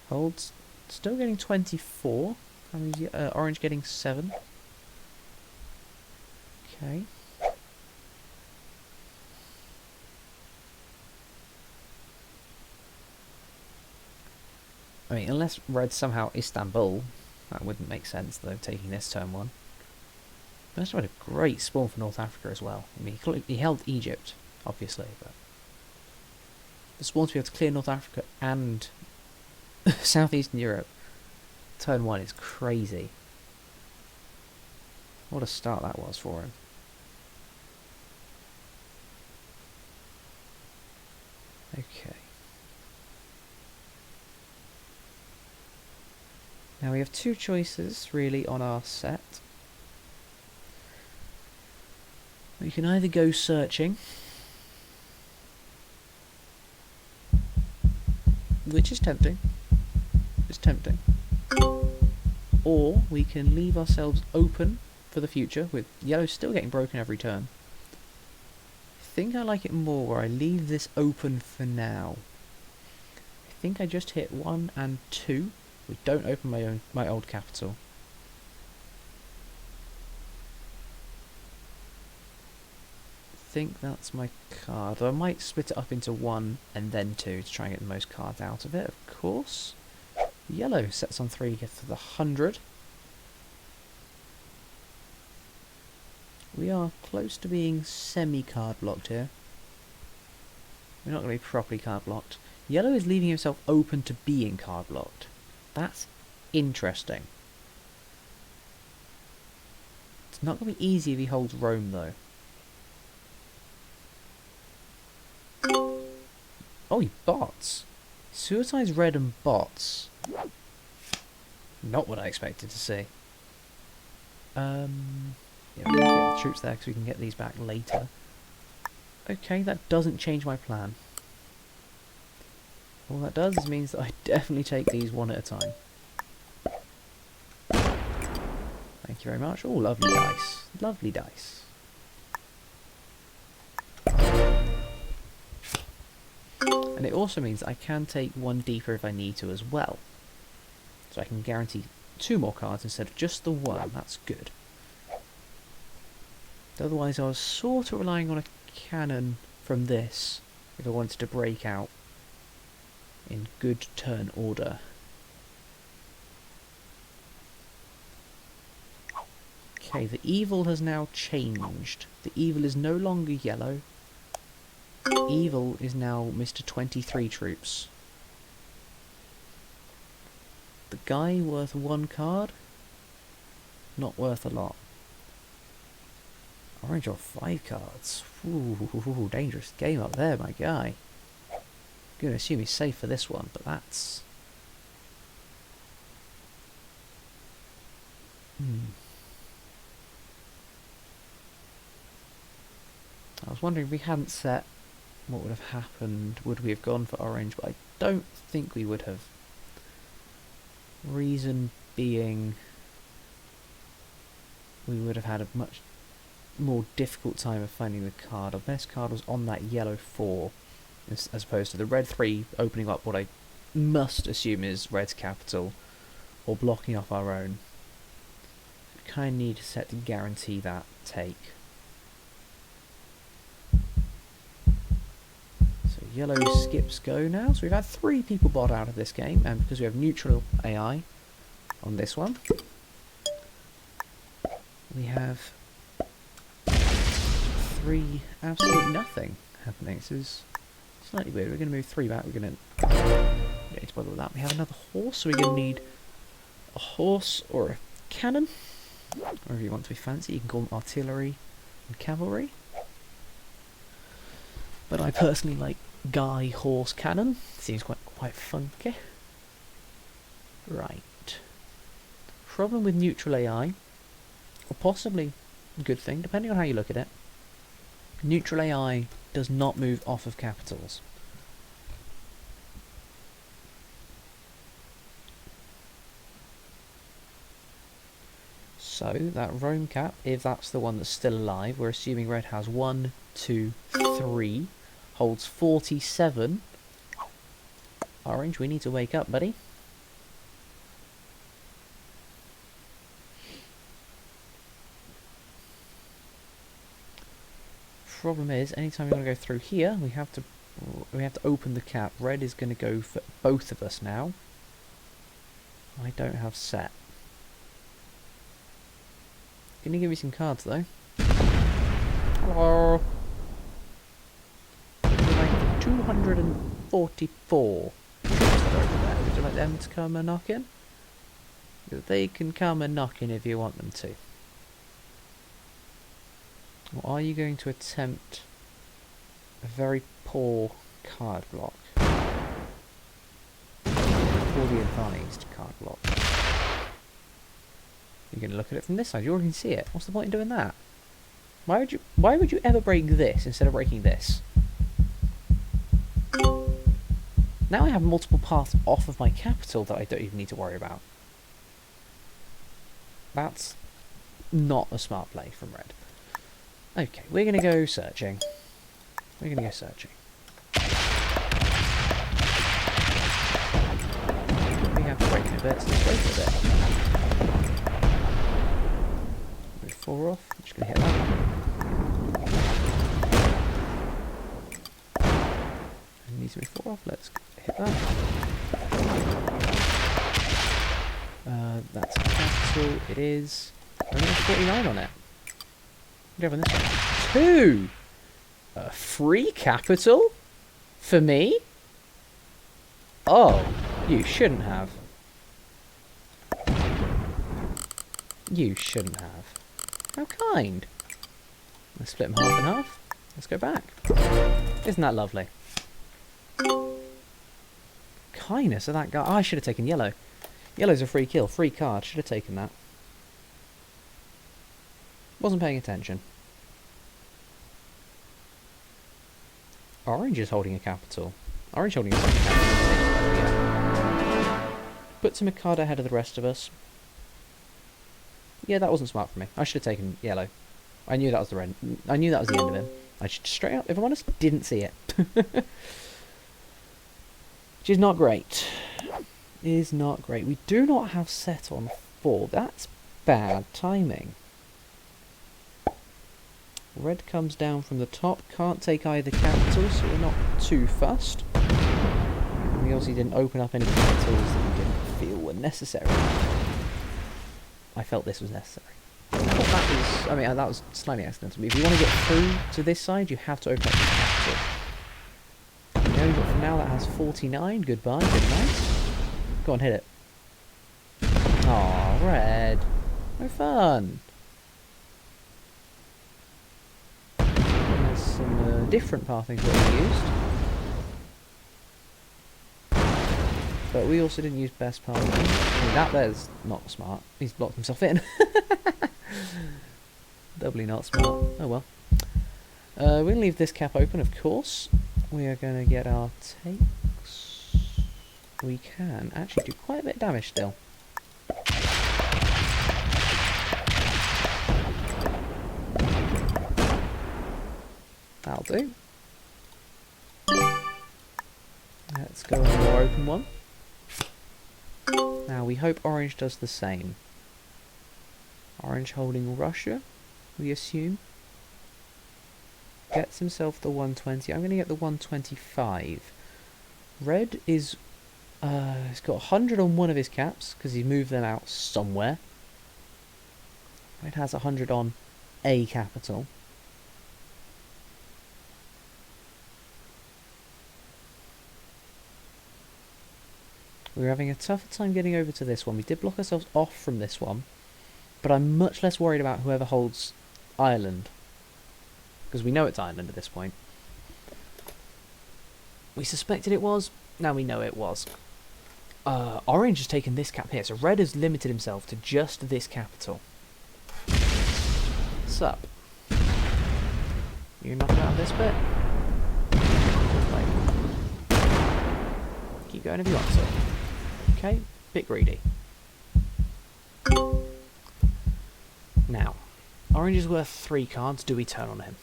Holds. Still getting 24. How many? Orange getting 7. Okay. I mean, unless Red somehow Istanbul, that wouldn't make sense though, taking this turn 1. But that's had a great spawn for North Africa as well. I mean, he held Egypt, obviously, but the spawn to be able to clear North Africa and Southeastern Europe, turn 1 is crazy. What a start that was for him. Okay. Now we have 2 choices really on our set. We can either go searching, which is tempting. It's tempting. Or we can leave ourselves open for the future, with yellow still getting broken every turn. I think I like it more where I leave this open for now. I think I just hit 1 and 2. We don't open my old capital. I think that's my card. Though I might split it up into 1 and then 2 to try and get the most cards out of it, of course. Yellow sets on 3, gets to the 100. We are close to being semi-card blocked here. We're not going to be properly card blocked. Yellow is leaving himself open to being card blocked. That's interesting. It's not going to be easy if he holds Rome though. Oh, he bots. Suicide's red and bots. Not what I expected to see. Yeah, we'll get the troops there because we can get these back later. Okay, that doesn't change my plan. All that does is means that I definitely take these one at a time. Thank you very much. Oh, lovely dice. Lovely dice. And it also means that I can take one deeper if I need to as well. So I can guarantee 2 more cards instead of just the 1. That's good. Otherwise I was sort of relying on a cannon from this if I wanted to break out in good turn order. Okay, the evil has now changed. The evil is no longer yellow. Evil is now Mr. 23 troops. The guy worth 1 card? Not worth a lot. Orange or 5 cards. Ooh, dangerous game up there, my guy. Gonna assume he's safe for this one, but that's... I was wondering if we hadn't set what would have happened. Would we have gone for orange? But I don't think we would have. Reason being, we would have had a much more difficult time of finding the card. Our best card was on that yellow 4, as opposed to the red 3 opening up what I must assume is red's capital, or blocking off our own. We kind of need a set to guarantee that take. So yellow skips go now. So we've had 3 people bot out of this game, and because we have neutral AI on this one, we have 3 absolute nothing happening. This is slightly weird. We're going to move 3 back. We're going to don't need to bother with that. We have another horse, so we're going to need a horse or a cannon. Or if you want to be fancy, you can call them artillery and cavalry. But I personally like guy, horse, cannon. Seems quite funky. Right. Problem with neutral AI, or possibly a good thing, depending on how you look at it. Neutral AI does not move off of capitals. So that Rome cap, if that's the one that's still alive, we're assuming red has 1, 2, 3, holds 47. Orange, we need to wake up, buddy. Problem is, anytime we want to go through here, we have to open the cap. Red is going to go for both of us now. I don't have set. Can you give me some cards though? Hello. 244. Would you like them to come and knock in? They can come and knock in if you want them to. Or are you going to attempt a very poor card block? Poorly advised card block. You're going to look at it from this side. You already see it. What's the point in doing that? Why would you ever break this instead of breaking this? Now I have multiple paths off of my capital that I don't even need to worry about. That's not a smart play from red. Okay, we're going to go searching. We're going to go searching. We have to break it a bit, so let's break it a bit. Move 4 off. I'm just going to hit that one. I need to move 4 off. Let's hit that. That's a capital. It is. I only have 49 on it. What do you have on this one? 2! A free capital? For me? Oh, you shouldn't have. You shouldn't have. How kind. Let's split them half and half. Let's go back. Isn't that lovely? Kindness of that guy. Oh, I should have taken yellow. Yellow's a free kill. Free card. Should have taken that. Wasn't paying attention. Orange is holding a capital. Orange holding a second capital. Yeah. Puts him a card ahead of the rest of us. Yeah, that wasn't smart for me. I should have taken yellow. I knew that was the red. I knew that was the end of him. I should straight up, if I'm honest, didn't see it. Which is not great. Is not great. We do not have set on 4. That's bad timing. Red comes down from the top. Can't take either capital, so we're not too fussed. And we obviously didn't open up any capitals that we didn't feel were necessary. I felt this was necessary. I thought that was... I mean, that was slightly accidental. If you want to get through to this side, you have to open up this capital. You know, but for now that has 49. Goodbye. Good night. Go on, hit it. Aw, red. No fun. There's some different pathing that we used. But we also didn't use best pathing. I mean, that there's not smart. He's blocked himself in. Doubly not smart. Oh well. We're going to leave this cap open, of course. We are going to get our takes. We can actually do quite a bit of damage still. That'll do. Let's go on the more open one. Now we hope orange does the same. Orange holding Russia, we assume. Gets himself the 120. I'm going to get the 125. Red is... he's got 100 on one of his caps, because he's moved them out somewhere. Red has 100 on a capital. We were having a tougher time getting over to this one. We did block ourselves off from this one. But I'm much less worried about whoever holds Ireland. Because we know it's Ireland at this point. We suspected it was. Now we know it was. Orange has taken this cap here. So red has limited himself to just this capital. Sup? You knocking out of this bit? Keep going if you want to. Okay, bit greedy. Now, orange is worth 3 cards. Do we turn on him?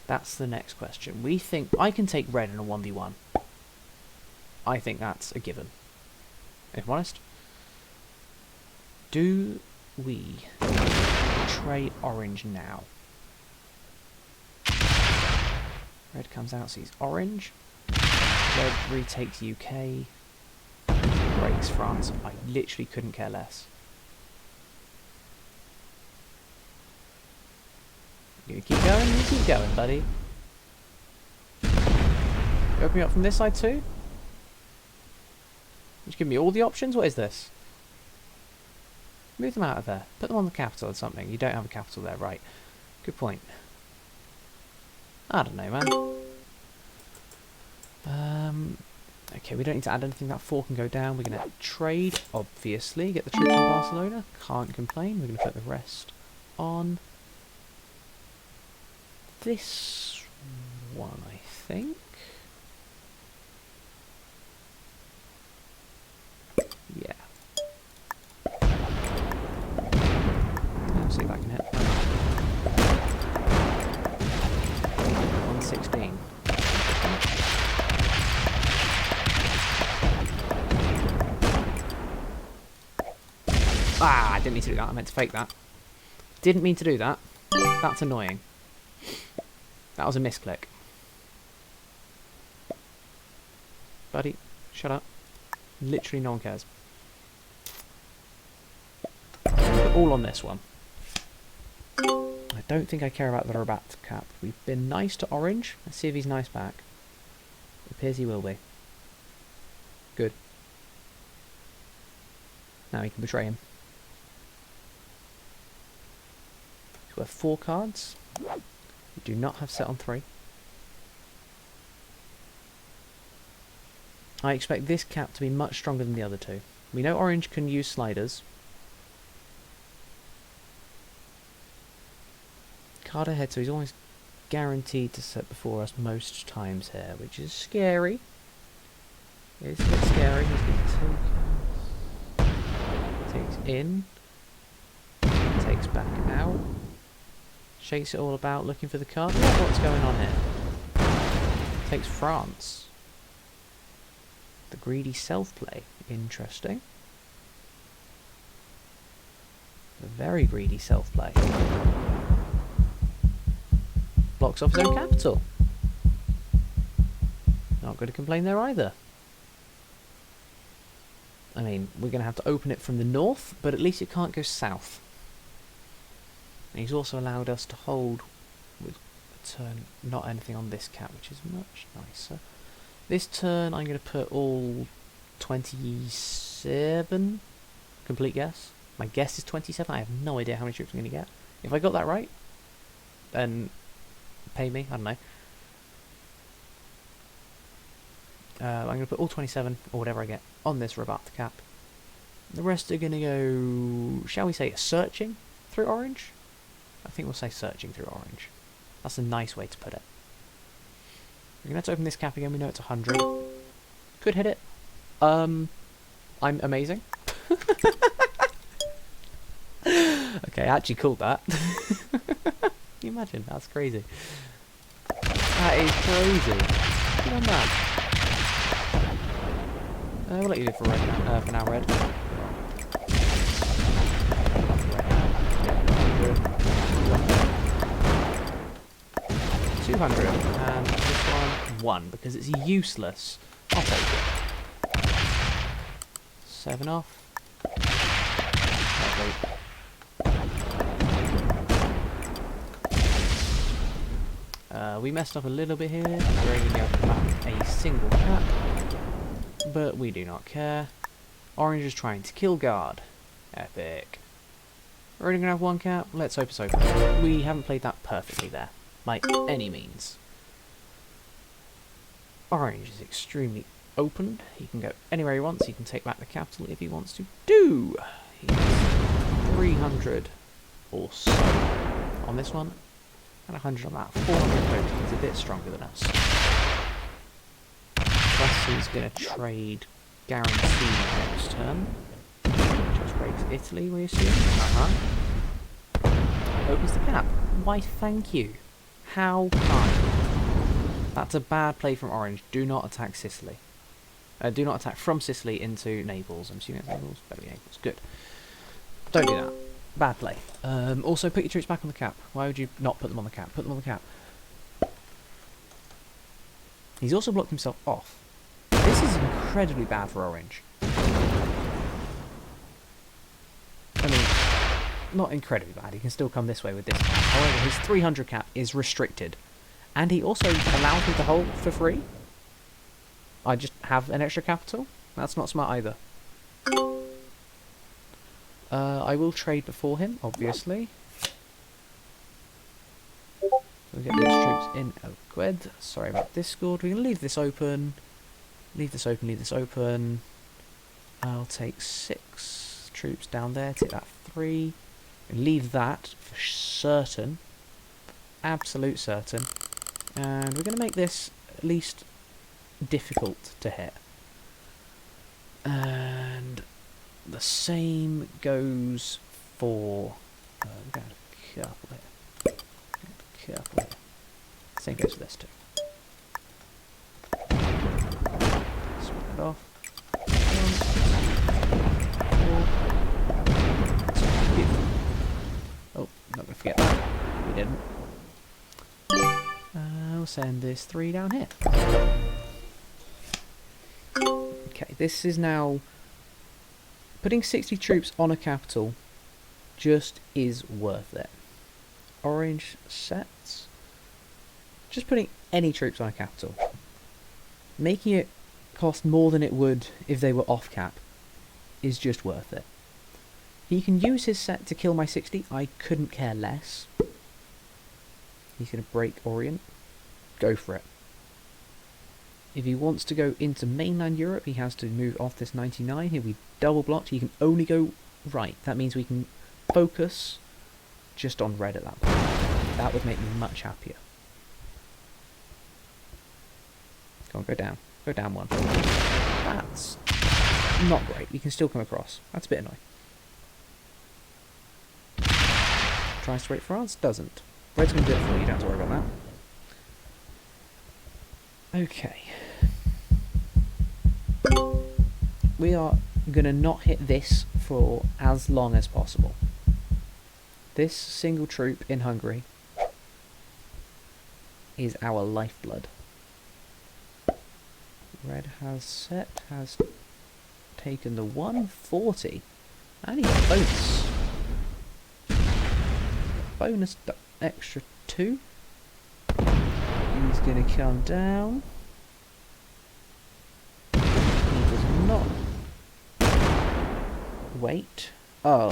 That's the next question. We think I can take red in a 1v1. I think that's a given. If I'm honest. Do we betray orange now? Red comes out, sees orange. Red retakes UK. Breaks France. I literally couldn't care less. You keep going, you keep going, buddy. You open me up from this side too? Just give me all the options? What is this? Move them out of there. Put them on the capital or something. You don't have a capital there, right. Good point. I don't know, man. Okay, we don't need to add anything. That 4 can go down. We're going to trade, obviously. Get the troops in Barcelona. Can't complain. We're going to put the rest on this one, I think. Yeah. Let's see if I can hit. 116. Ah, I didn't mean to do that. I meant to fake that. Didn't mean to do that. That's annoying. That was a misclick. Buddy, shut up. Literally no one cares. Put all on this one. I don't think I care about the Rabat cap. We've been nice to Orange. Let's see if he's nice back. It appears he will be. Good. Now we can betray him. He's worth 4 cards. We do not have set on 3. I expect this cap to be much stronger than the other 2. We know Orange can use sliders. Card ahead, so he's almost guaranteed to set before us most times here, which is scary. It's a bit scary. He's going to take us. Takes in. Takes back out. Shakes it all about, looking for the card. What's going on here? Takes France. The greedy self-play. Interesting. The very greedy self-play. Blocks off his own capital. Not going to complain there either. I mean, we're going to have to open it from the north, but at least it can't go south. And he's also allowed us to hold with a turn, not anything on this cap, which is much nicer. This turn, I'm going to put all 27. Complete guess. My guess is 27. I have no idea how many troops I'm going to get. If I got that right, then pay me. I don't know. I'm going to put all 27, or whatever I get, on this Rabat cap. The rest are going to go, shall we say, searching through Orange? I think we'll say searching through Orange. That's a nice way to put it. We're going to have to open this cap again. We know it's 100. Could hit it. I'm amazing. Okay, I actually called that. Can you imagine? That's crazy. That is crazy. Get on that. We'll let you do it for red now. For now, red. 200, and this one 1 because it's useless. I'll take it. 7 off. We messed up a little bit here, bringing up a single cap, but we do not care. Orange is trying to kill guard. Epic. We're only going to have 1 cap. Let's hope it's open. We haven't played that perfectly there, by any means. Orange is extremely open. He can go anywhere he wants. He can take back the capital if he wants to. He's 300 or so on this one, and 100 on that. 400 total. He's a bit stronger than us. Plus he's going to trade guaranteed next turn. Just breaks Italy, we assume. Opens the cap. Why, thank you. How kind. That's a bad play from Orange. Do not attack Sicily. Do not attack from Sicily into Naples. I'm assuming it's Naples. Better be Naples. Good. Don't do that. Bad play. Also, put your troops back on the cap. Why would you not put them on the cap? Put them on the cap. He's also blocked himself off. This is incredibly bad for Orange. I mean, not incredibly bad. He can still come this way with this cap. However, his 300 cap is restricted. And he also allows me to hold for free. I just have an extra capital. That's not smart either. I will trade before him, obviously. We'll get these troops in Elqued. Sorry about Discord. We can leave this open. Leave this open, leave this open. I'll take 6 troops down there, take that 3. And leave that for certain. Absolute certain. And we're going to make this at least difficult to hit. And the same goes for... we're going to careful here. Careful here. Same goes for this too. Swap it off. 1, 2, 3, 4. Oh, not going to forget that. We didn't. I'll send this 3 down here. Okay, this is now... Putting 60 troops on a capital just is worth it. Orange sets. Just putting any troops on a capital. Making it cost more than it would if they were off cap is just worth it. He can use his set to kill my 60. I couldn't care less. He's going to break Orient. Go for it. If he wants to go into mainland Europe, he has to move off this 99. He'll be double blocked. He can only go right. That means we can focus just on red at that point. That would make me much happier. Go on, go down. Go down 1. That's not great. You can still come across. That's a bit annoying. Tries to raid France? Doesn't. Red's going to do it for you. You don't have to worry about that. Okay. We are going to not hit this for as long as possible. This single troop in Hungary is our lifeblood. Red has taken the 140. And he got a bonus. Bonus extra 2. He's going to come down. He does not wait. Oh,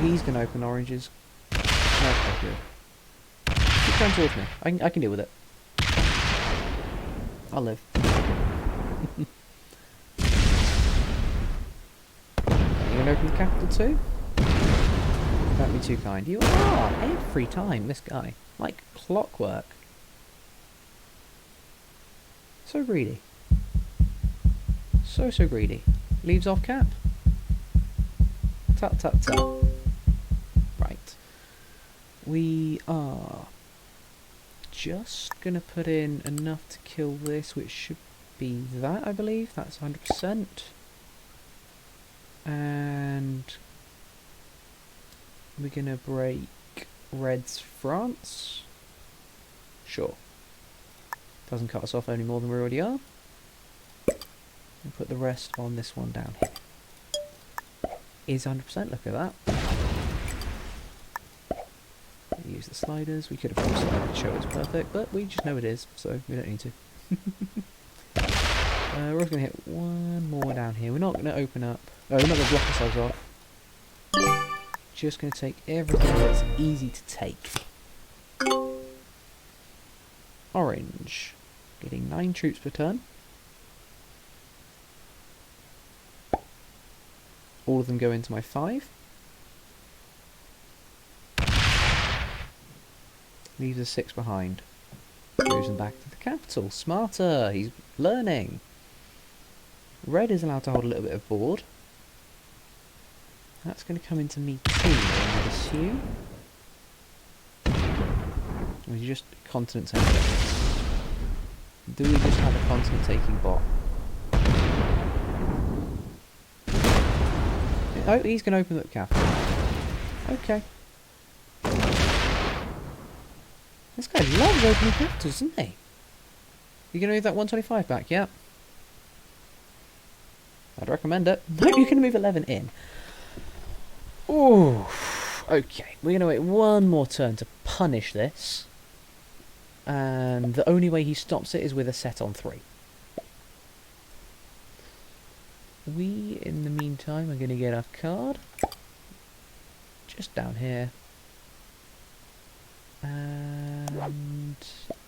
he's going to open oranges. Okay, good. Keep coming towards me. I can deal with it. I'll live. You going to open the capital too? Don't be too kind. You are every time, this guy. Like clockwork. So greedy. So greedy. Leaves off cap. Tut tut tut. Right. We are just gonna put in enough to kill this, which should be that, I believe. That's 100%. And we're gonna break Red's France. Sure. Doesn't cut us off any more than we already are. And put the rest on this one down here. Is 100%, look at that. Use the sliders. We could have put sliders to show it's perfect, but we just know it is, so we don't need to. We're also going to hit one more down here. We're not going to open up. Oh, we're not going to block ourselves off. Just going to take everything that's easy to take. Orange. Getting 9 troops per turn. All of them go into my 5. Leaves a 6 behind. Moves them back to the capital. Smarter. He's learning. Red is allowed to hold a little bit of board. That's going to come into me too, I would assume. Or is he just continent taking? Do we just have a continent taking bot? Oh, he's going to open the capital. Okay. This guy loves opening capitals, doesn't he? You going to move that 125 back? Yeah. I'd recommend it. No, you can move 11 in. Ooh. Okay, we're going to wait one more turn to punish this. And the only way he stops it is with a set on 3. We, in the meantime, are going to get our card. Just down here. And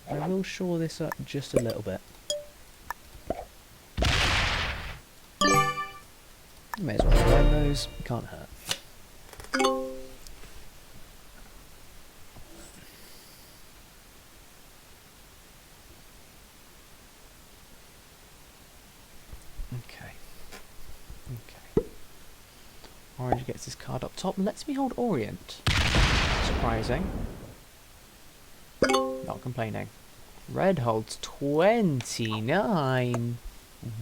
I will shore this up just a little bit. May as well learn those. Can't hurt. Okay. Okay. Orange gets his card up top and lets me hold Orient. Surprising. Not complaining. Red holds 29.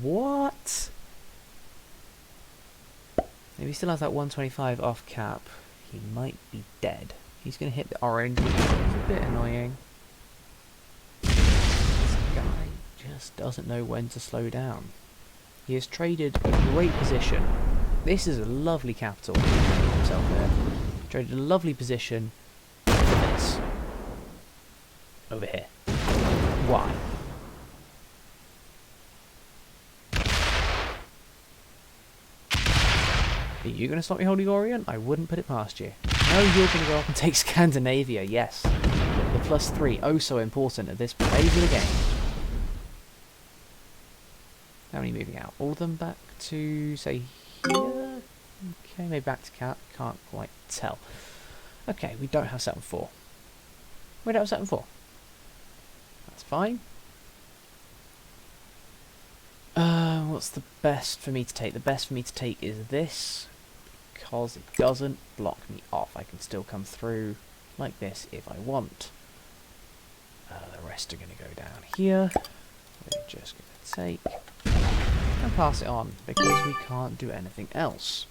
What? If he still has that 125 off cap, he might be dead. He's going to hit the orange, which is a bit annoying. This guy just doesn't know when to slow down. He has traded a great position. This is a lovely capital himself there. Traded a lovely position for this. Over here. Why? Are you going to stop me holding Orient? I wouldn't put it past you. No, you're going to go up and take Scandinavia, yes. The +3, oh so important at this phase of the game. How many moving out? All of them back to, say, here? Okay, maybe back to Cap. Can't quite tell. Okay, we don't have 7-4. We don't have 7-4. That's fine. What's the best for me to take? The best for me to take is this, because it doesn't block me off. I can still come through like this if I want. The rest are going to go down here. We're just going to take and pass it on, because we can't do anything else.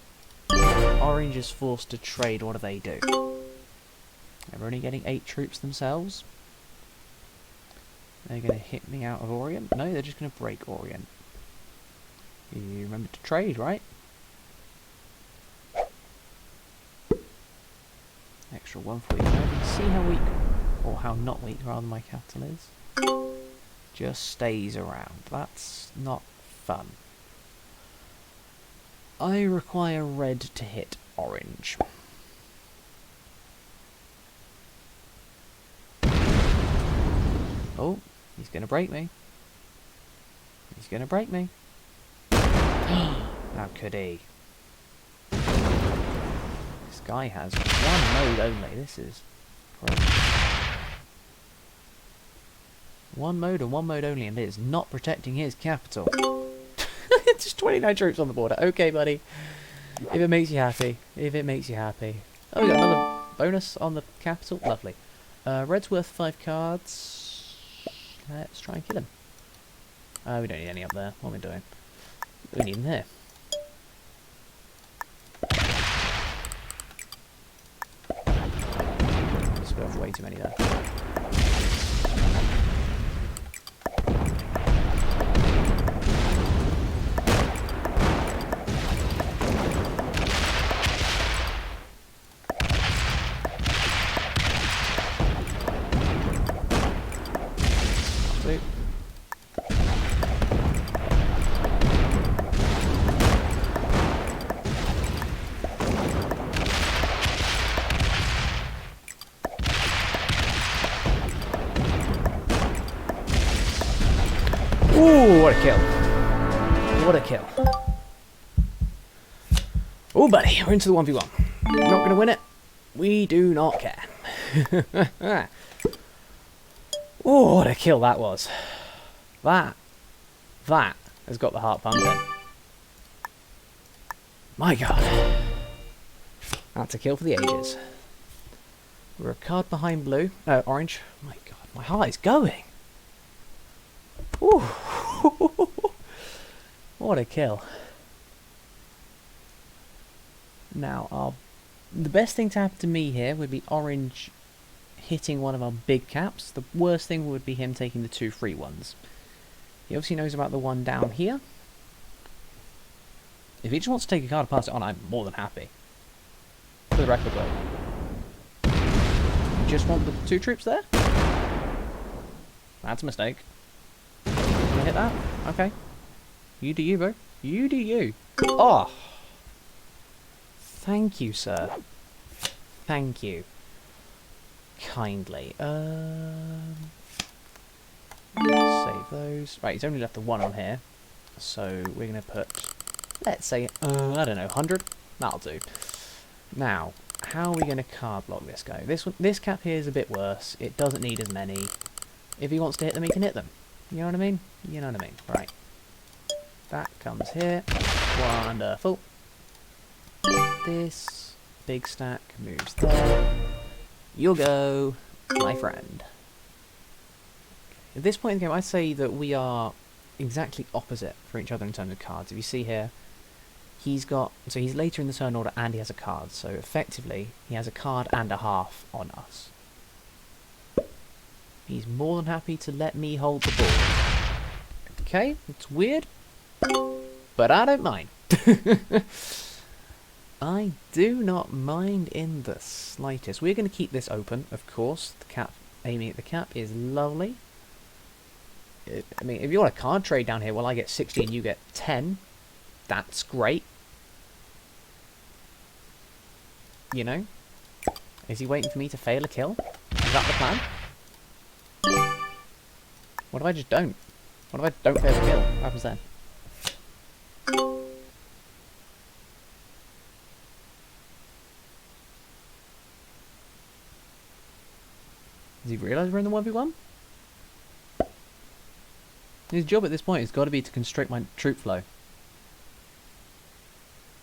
Orange is forced to trade. What do? They're only getting 8 troops themselves. They're going to hit me out of Orient? No, they're just going to break Orient. You remember to trade, right? Extra 145. You can see how weak, or how not weak rather, my capital is. Just stays around. That's not fun. I require red to hit orange. Oh, he's going to break me. He's going to break me. How could he? This guy has one mode only. This is crazy. One mode and one mode only, and it is not protecting his capital. Just 29 troops on the border. Okay, buddy. If it makes you happy. If it makes you happy. Oh, we got another bonus on the capital. Lovely. Red's worth 5 cards. Let's try and kill him. We don't need any up there. What am I doing? We need him here. Just have way too many there. Ooh, what a kill. What a kill. Oh, buddy, we're into the 1v1. We're not going to win it. We do not care. Oh, what a kill that was. That has got the heart pumping. My God. That's a kill for the ages. We're a card behind blue. Orange. My God, my heart is going. Ooh. What a kill. Now, the best thing to happen to me here would be orange hitting one of our big caps. The worst thing would be him taking the 2 free ones. He obviously knows about the one down here. If he just wants to take a card and pass it on, I'm more than happy. For the record, though. You just want the 2 troops there? That's a mistake. Can I hit that? Okay. You do you, bro. You do you. Oh! Thank you, sir. Thank you. Kindly. Save those. Right, he's only left the 1 on here. So we're going to put Let's say, I don't know, 100? That'll do. Now, how are we going to card block this guy? This cap here is a bit worse. It doesn't need as many. If he wants to hit them, he can hit them. You know what I mean? You know what I mean. Right. That comes here. Wonderful. This big stack moves there. You'll go, my friend. At this point in the game, I'd say that we are exactly opposite for each other in terms of cards. If you see here, he's later in the turn order and he has a card. So effectively, he has a card and a half on us. He's more than happy to let me hold the ball. Okay, it's weird, but I don't mind. I do not mind in the slightest. We're going to keep this open, of course. The cap, aiming at the cap is lovely. I mean, if you want a card trade down here, well, I get 60 and you get 10. That's great. You know? Is he waiting for me to fail a kill? Is that the plan? What if I just don't? What if I don't fail a kill? What happens then? Does he realise we're in the 1v1? His job at this point has got to be to constrict my troop flow.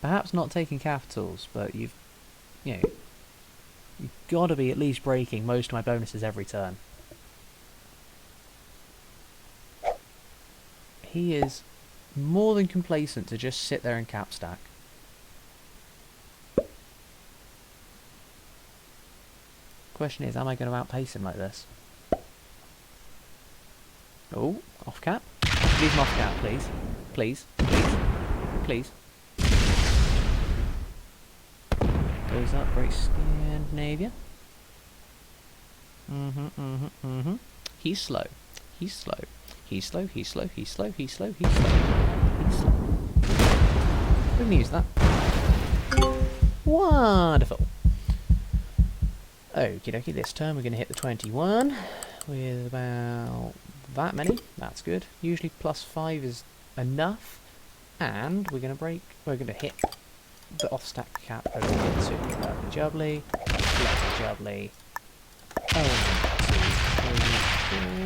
Perhaps not taking capitals, but you've got to be at least breaking most of my bonuses every turn. He is more than complacent to just sit there and cap stack. Question is, am I going to outpace him like this? Oh, off cap. Leave him off cap, please. Please. Please. Please. Goes up, Great Scandinavia. He's slow. He's slow. He's slow, he's slow, he's slow, he's slow, he's slow. He's slow. We can use that. Wonderful. Okie dokie, this turn we're going to hit the 21 with about that many. That's good. Usually +5 is enough. And we're going to hit the off-stack cap over here too. Lovely jubbly. Lovely jubbly. 1, 2,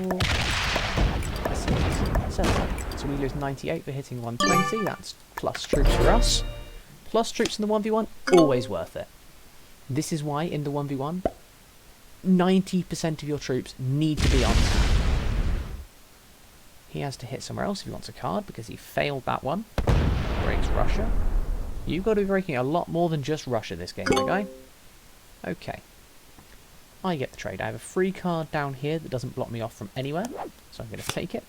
3, 4. 6, 7. So we lose 98 for hitting 120. That's plus troops for us. Plus troops in the 1v1, always worth it. This is why in the 1v1, 90% of your troops need to be on tap. He has to hit somewhere else if he wants a card, because he failed that one. Breaks Russia. You've got to be breaking a lot more than just Russia this game, my guy. Okay. I get the trade. I have a free card down here that doesn't block me off from anywhere, so I'm going to take it.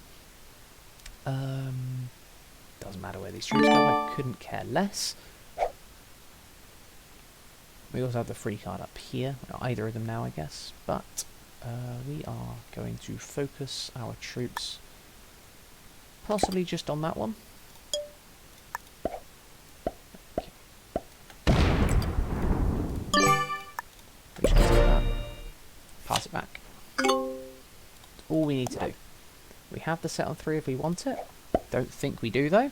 Doesn't matter where these troops go, I couldn't care less. We also have the free card up here. Not either of them now, I guess. But we are going to focus our troops possibly just on that one. Okay. We should take that. Pass it back. That's all we need to do. We have the set on 3 if we want it. Don't think we do, though.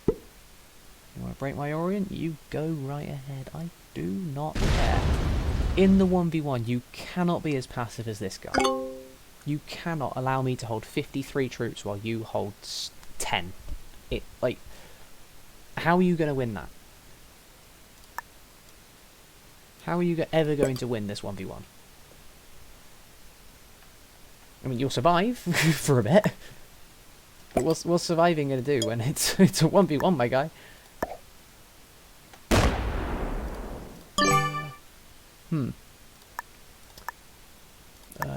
You want to break my Orient? You go right ahead. I do not care. In the 1v1, you cannot be as passive as this guy. You cannot allow me to hold 53 troops while you hold 10. How are you going to win that? How are you ever going to win this 1v1? I mean, you'll survive for a bit. But what's surviving going to do when it's a 1v1, my guy?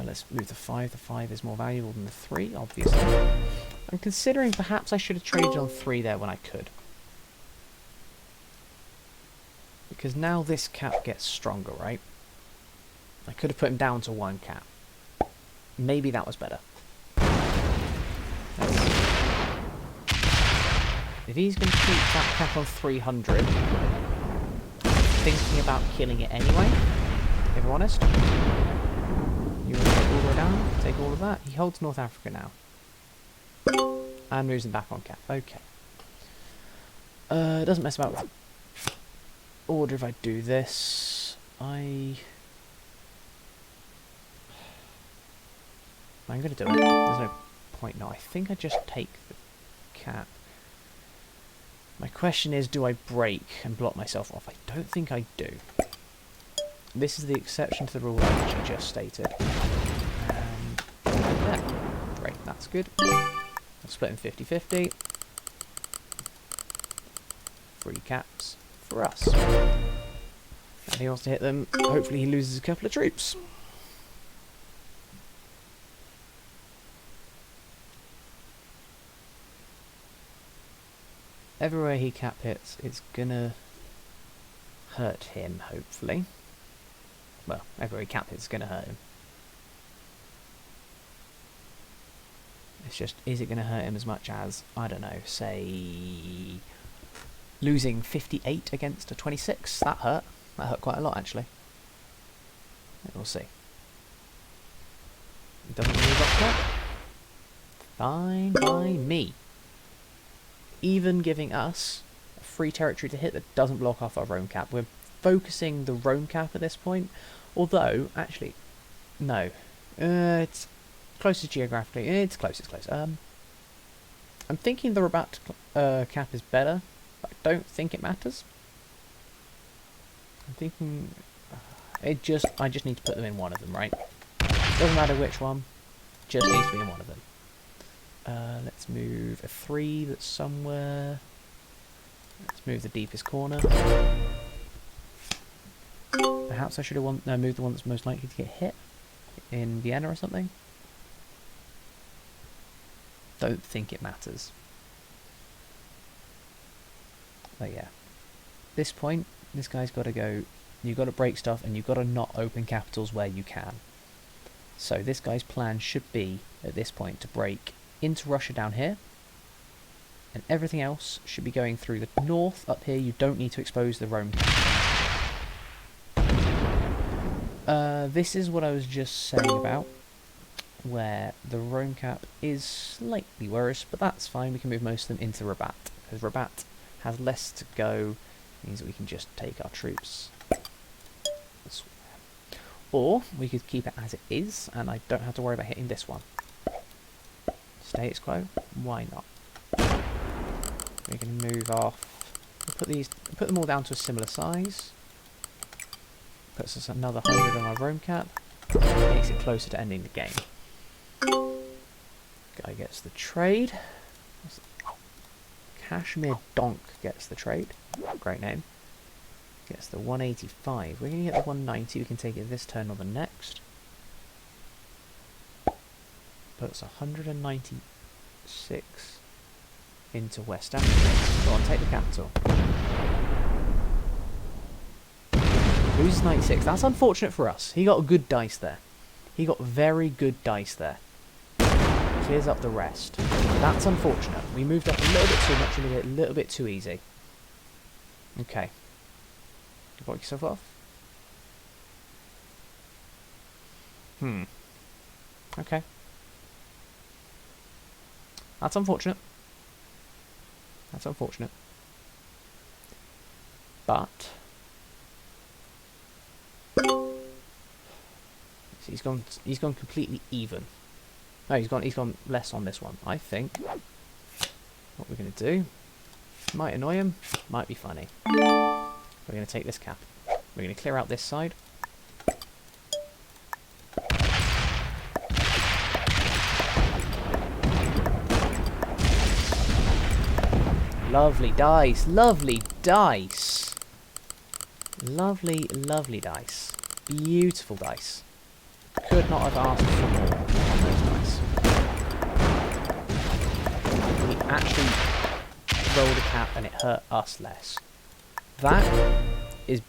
Let's move the 5. The 5 is more valuable than the 3, obviously. I'm considering perhaps I should have traded on 3 there when I could. Because now this cap gets stronger, right? I could have put him down to 1 cap. Maybe that was better. If he's going to keep that cap on 300, thinking about killing it anyway, if I'm honest. You want to take all the way down? Take all of that. He holds North Africa now. And moves him back on cap. Okay. It doesn't mess about with order if I do this. I'm going to do it. There's no point now. I think I just take the cap. My question is, do I break and block myself off? I don't think I do. This is the exception to the rule I actually just stated. And yeah, great, that's good. I'll split in 50-50. 3 caps for us. And he wants to hit them. Hopefully he loses a couple of troops. Everywhere he cap hits, it's gonna hurt him, hopefully. Well, everywhere he cap hits is gonna hurt him. It's just, is it gonna hurt him as much as, I don't know, say, losing 58 against a 26? That hurt. That hurt quite a lot, actually. We'll see. He doesn't move up yet. Fine by me. Even giving us a free territory to hit that doesn't block off our roam cap. We're focusing the roam cap at this point. Although, actually, no. It's closest geographically. It's close, it's close. I'm thinking the Rabat cap is better, but I don't think it matters. I'm thinking... I just need to put them in one of them, right? Doesn't matter which one, just needs to be in one of them. Let's move a 3 that's somewhere. Let's move the deepest corner. Perhaps I should have moved the one that's most likely to get hit in Vienna or something. Don't think it matters. But yeah, this point, this guy's got to go. You've got to break stuff, and you've got to not open capitals where you can. So this guy's plan should be at this point to break into Russia down here, and everything else should be going through the north. Up here you don't need to expose the Rome cap. This is what I was just saying about, where the Rome cap is slightly worse, but that's fine. We can move most of them into Rabat, because Rabat has less to go. It means that we can just take our troops. Or we could keep it as it is, and I don't have to worry about hitting this one. Status quo, why not? We can move off. We'll put them all down to a similar size. Puts us another 100 on our Rome cap. Makes it closer to ending the game. Guy gets the trade. Kashmir Donk gets the trade. Great name. Gets the 185. We're going to get the 190. We can take it this turn or the next. Puts 196 into West Africa. Go on, take the capital. Loses 96. That's unfortunate for us. He got a good dice there. He got very good dice there. Clears up the rest. That's unfortunate. We moved up a little bit too much and we did it a little bit too easy. Okay. Block yourself off. Okay. That's unfortunate. That's unfortunate. But he's gone completely even. No, he's gone less on this one. I think what we're gonna do might annoy him, might be funny. We're going to take this cap. We're going to clear out this side. Lovely dice. Lovely dice. Lovely, lovely dice. Beautiful dice. Could not have asked for more on those dice. We actually rolled a cap and it hurt us less. That is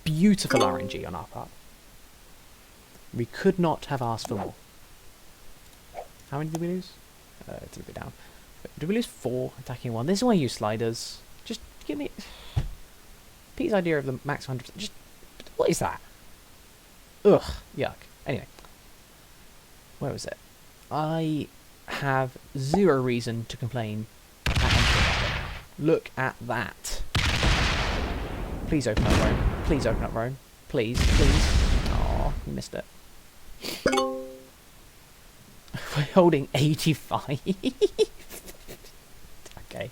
beautiful RNG on our part. We could not have asked for more. How many did we lose? It's a bit down. Did we lose 4 attacking 1? This is why I use sliders. Just give me Pete's idea of the max 100%. Just what is that? Ugh, yuck. Anyway, where was it? I have zero reason to complain at anything. Look at that. Please open up, Rome. Please open up, Rome. Please, please. Oh, you missed it. We're holding 85. Okay.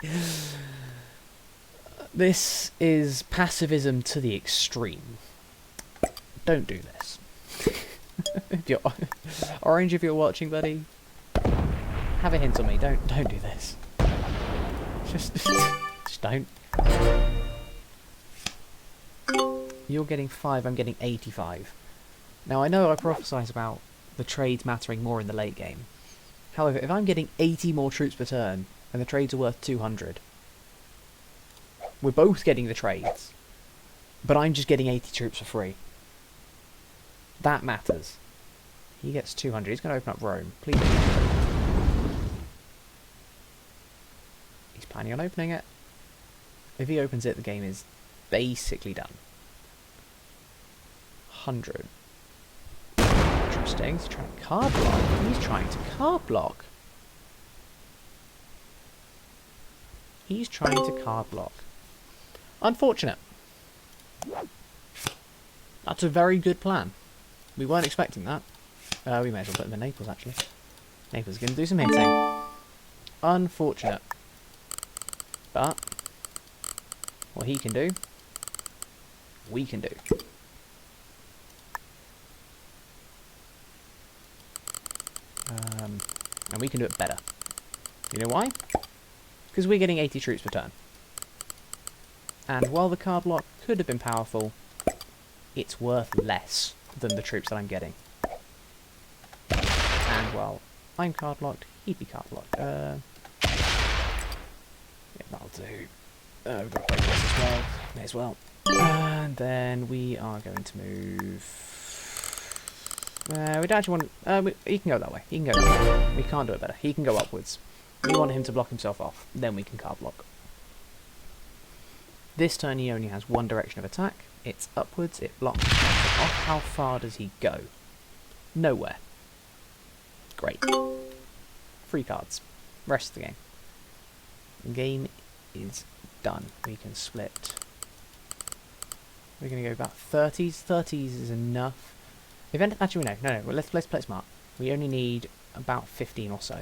This is passivism to the extreme. Don't do this. If you're Orange, if you're watching, buddy, have a hint on me. Don't do this. Just don't. You're getting 5, I'm getting 85. Now I know I prophesize about the trades mattering more in the late game. However, if I'm getting 80 more troops per turn and the trades are worth 200, we're both getting the trades, but I'm just getting 80 troops for free. That matters. He gets 200. He's going to open up Rome. Please open up Rome. He's planning on opening it. If he opens it, the game is basically done. 100. Interesting. He's trying to card block. He's trying to card block. He's trying to card block. Unfortunate. That's a very good plan. We weren't expecting that. We may as well put them in Naples, actually. Naples is going to do some hitting. Unfortunate. But what he can do, we can do. And we can do it better. You know why? Because we're getting 80 troops per turn. And while the card block could have been powerful, it's worth less than the troops that I'm getting. And while I'm card blocked, he'd be card blocked. Yeah, that'll do. We've got to play this as well. May as well. And then we are going to move. We don't actually want. He can go that way. He can go that way. We can't do it better. He can go upwards. We want him to block himself off. Then we can card block. This turn he only has one direction of attack. It's upwards. It blocks off. How far does he go? Nowhere. Great. 3 cards. Rest of the game. The game is done. We can split. We're going to go about 30s. 30s is enough. Actually, no. Let's play smart. We only need about 15 or so.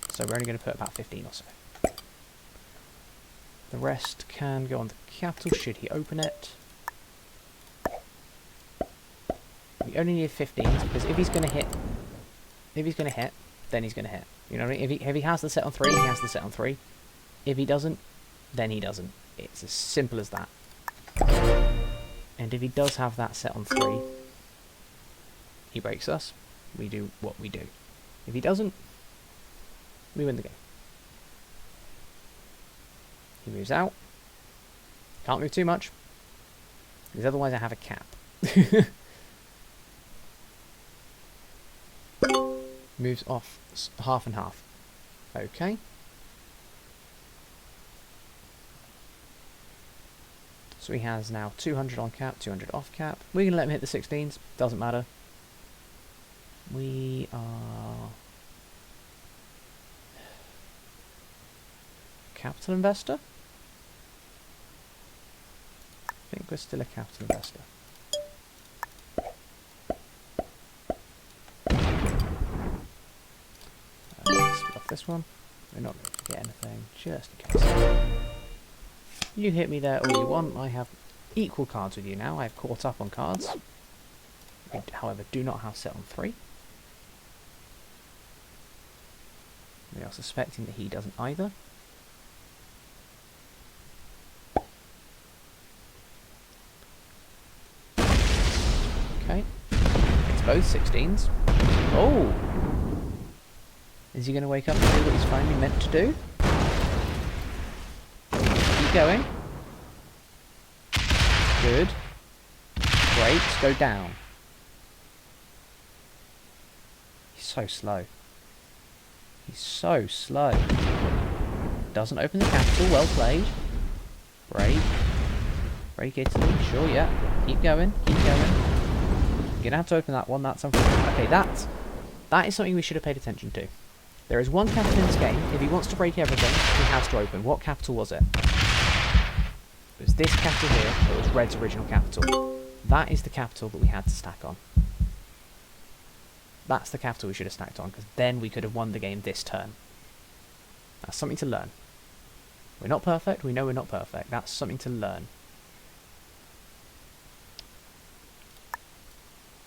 So we're only going to put about 15 or so. The rest can go on the capital should he open it. We only need 15s because if he's going to hit, then he's going to hit. You know what I mean? If he has the set on 3, he has the set on 3. If he doesn't, then he doesn't. It's as simple as that. And if he does have that set on 3, he breaks us. We do what we do. If he doesn't, we win the game. He moves out. Can't move too much, because otherwise I have a cap. Moves off half and half. Okay. So he has now 200 on cap, 200 off cap. We're going to let him hit the 16s. Doesn't matter. We are... capital investor? I think we're still a capital investor. Let's split off this one. We're not going to get anything, just in case. You hit me there all you want. I have equal cards with you now. I have caught up on cards. We, however, do not have set on 3. We are suspecting that he doesn't either. Okay. It's both 16s. Oh! Is he going to wake up and do what he's finally meant to do? Keep going. Good. Great. Go down. He's so slow. He's so slow. Doesn't open the capital. Well played. Break. Break Italy. Sure, yeah. Keep going. Keep going. You're going to have to open that one. That's unfortunate. Okay, that is something we should have paid attention to. There is one capital in this game. If he wants to break everything, he has to open. What capital was it? It was this capital here. It was Red's original capital. That is the capital that we had to stack on. That's the capital we should have stacked on, because then we could have won the game this turn. That's something to learn. We're not perfect. We know we're not perfect. That's something to learn.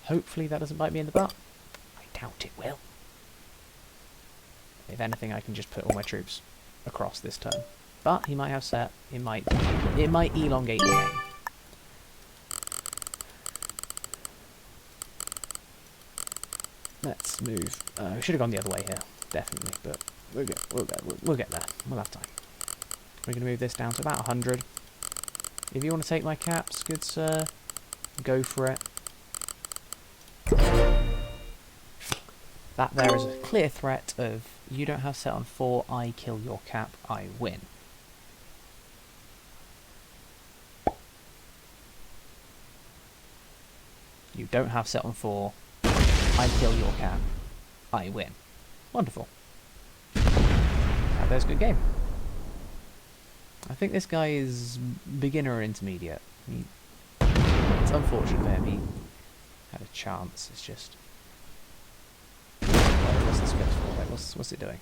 Hopefully that doesn't bite me in the butt. I doubt it will. If anything, I can just put all my troops across this turn. But he might have set. It might elongate the game. Let's move. We should have gone the other way here, definitely. But we'll get there. We'll have time. We're going to move this down to about 100. If you want to take my caps, good sir, go for it. That there is a clear threat of, you don't have set on 4, I kill your cap, I win. You don't have set on 4, I kill your cap, I win. Wonderful. Now there's a good game. I think this guy is beginner or intermediate. It's unfortunate for him, he had a chance, it's just... What's this good for? Like, what's it doing?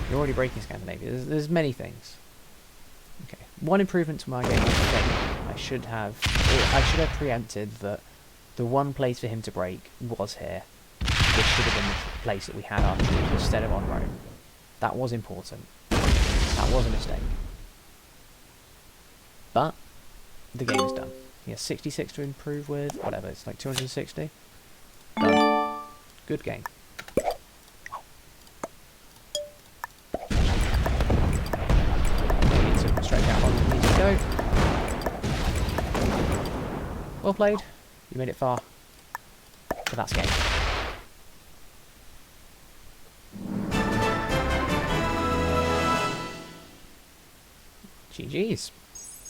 You're already breaking Scandinavia. There's many things. Okay, one improvement to my game, I should have preempted that the one place for him to break was here. This should have been the place that we had our troops instead of on Rome. That was important. That was a mistake. But the game is done. He has 66 to improve with, whatever, it's like 260. Done. Good game. Need to straight out on the need to go. Well played. You made it far. But that's game. GG's.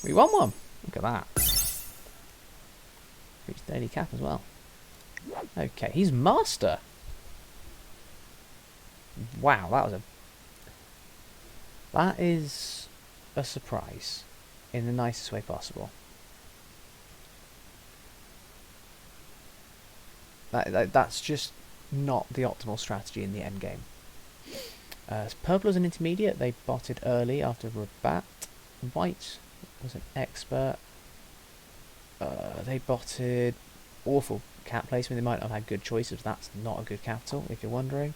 We won one. Look at that. Reached daily cap as well. Okay, he's master. Wow, that is a surprise in the nicest way possible. That's just not the optimal strategy in the end game. Purple was an intermediate. They botted early after Rabat. White was an expert. They botted awful cap placement. They might not have had good choices. That's not a good capital, if you're wondering.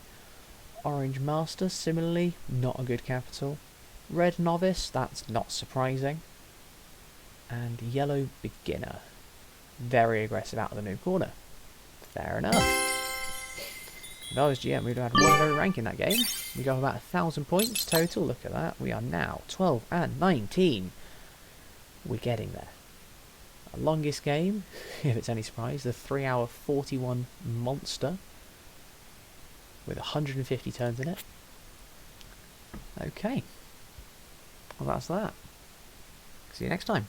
Orange Master, similarly, not a good capital. Red Novice, that's not surprising. And Yellow Beginner, very aggressive out of the noob corner. Fair enough. If I was GM, we'd have had one of every rank in that game. We got about 1,000 points total. Look at that. We are now 12 and 19. We're getting there. Our longest game, if it's any surprise, the 3-hour 41 monster with 150 turns in it. Okay. Well, that's that. See you next time.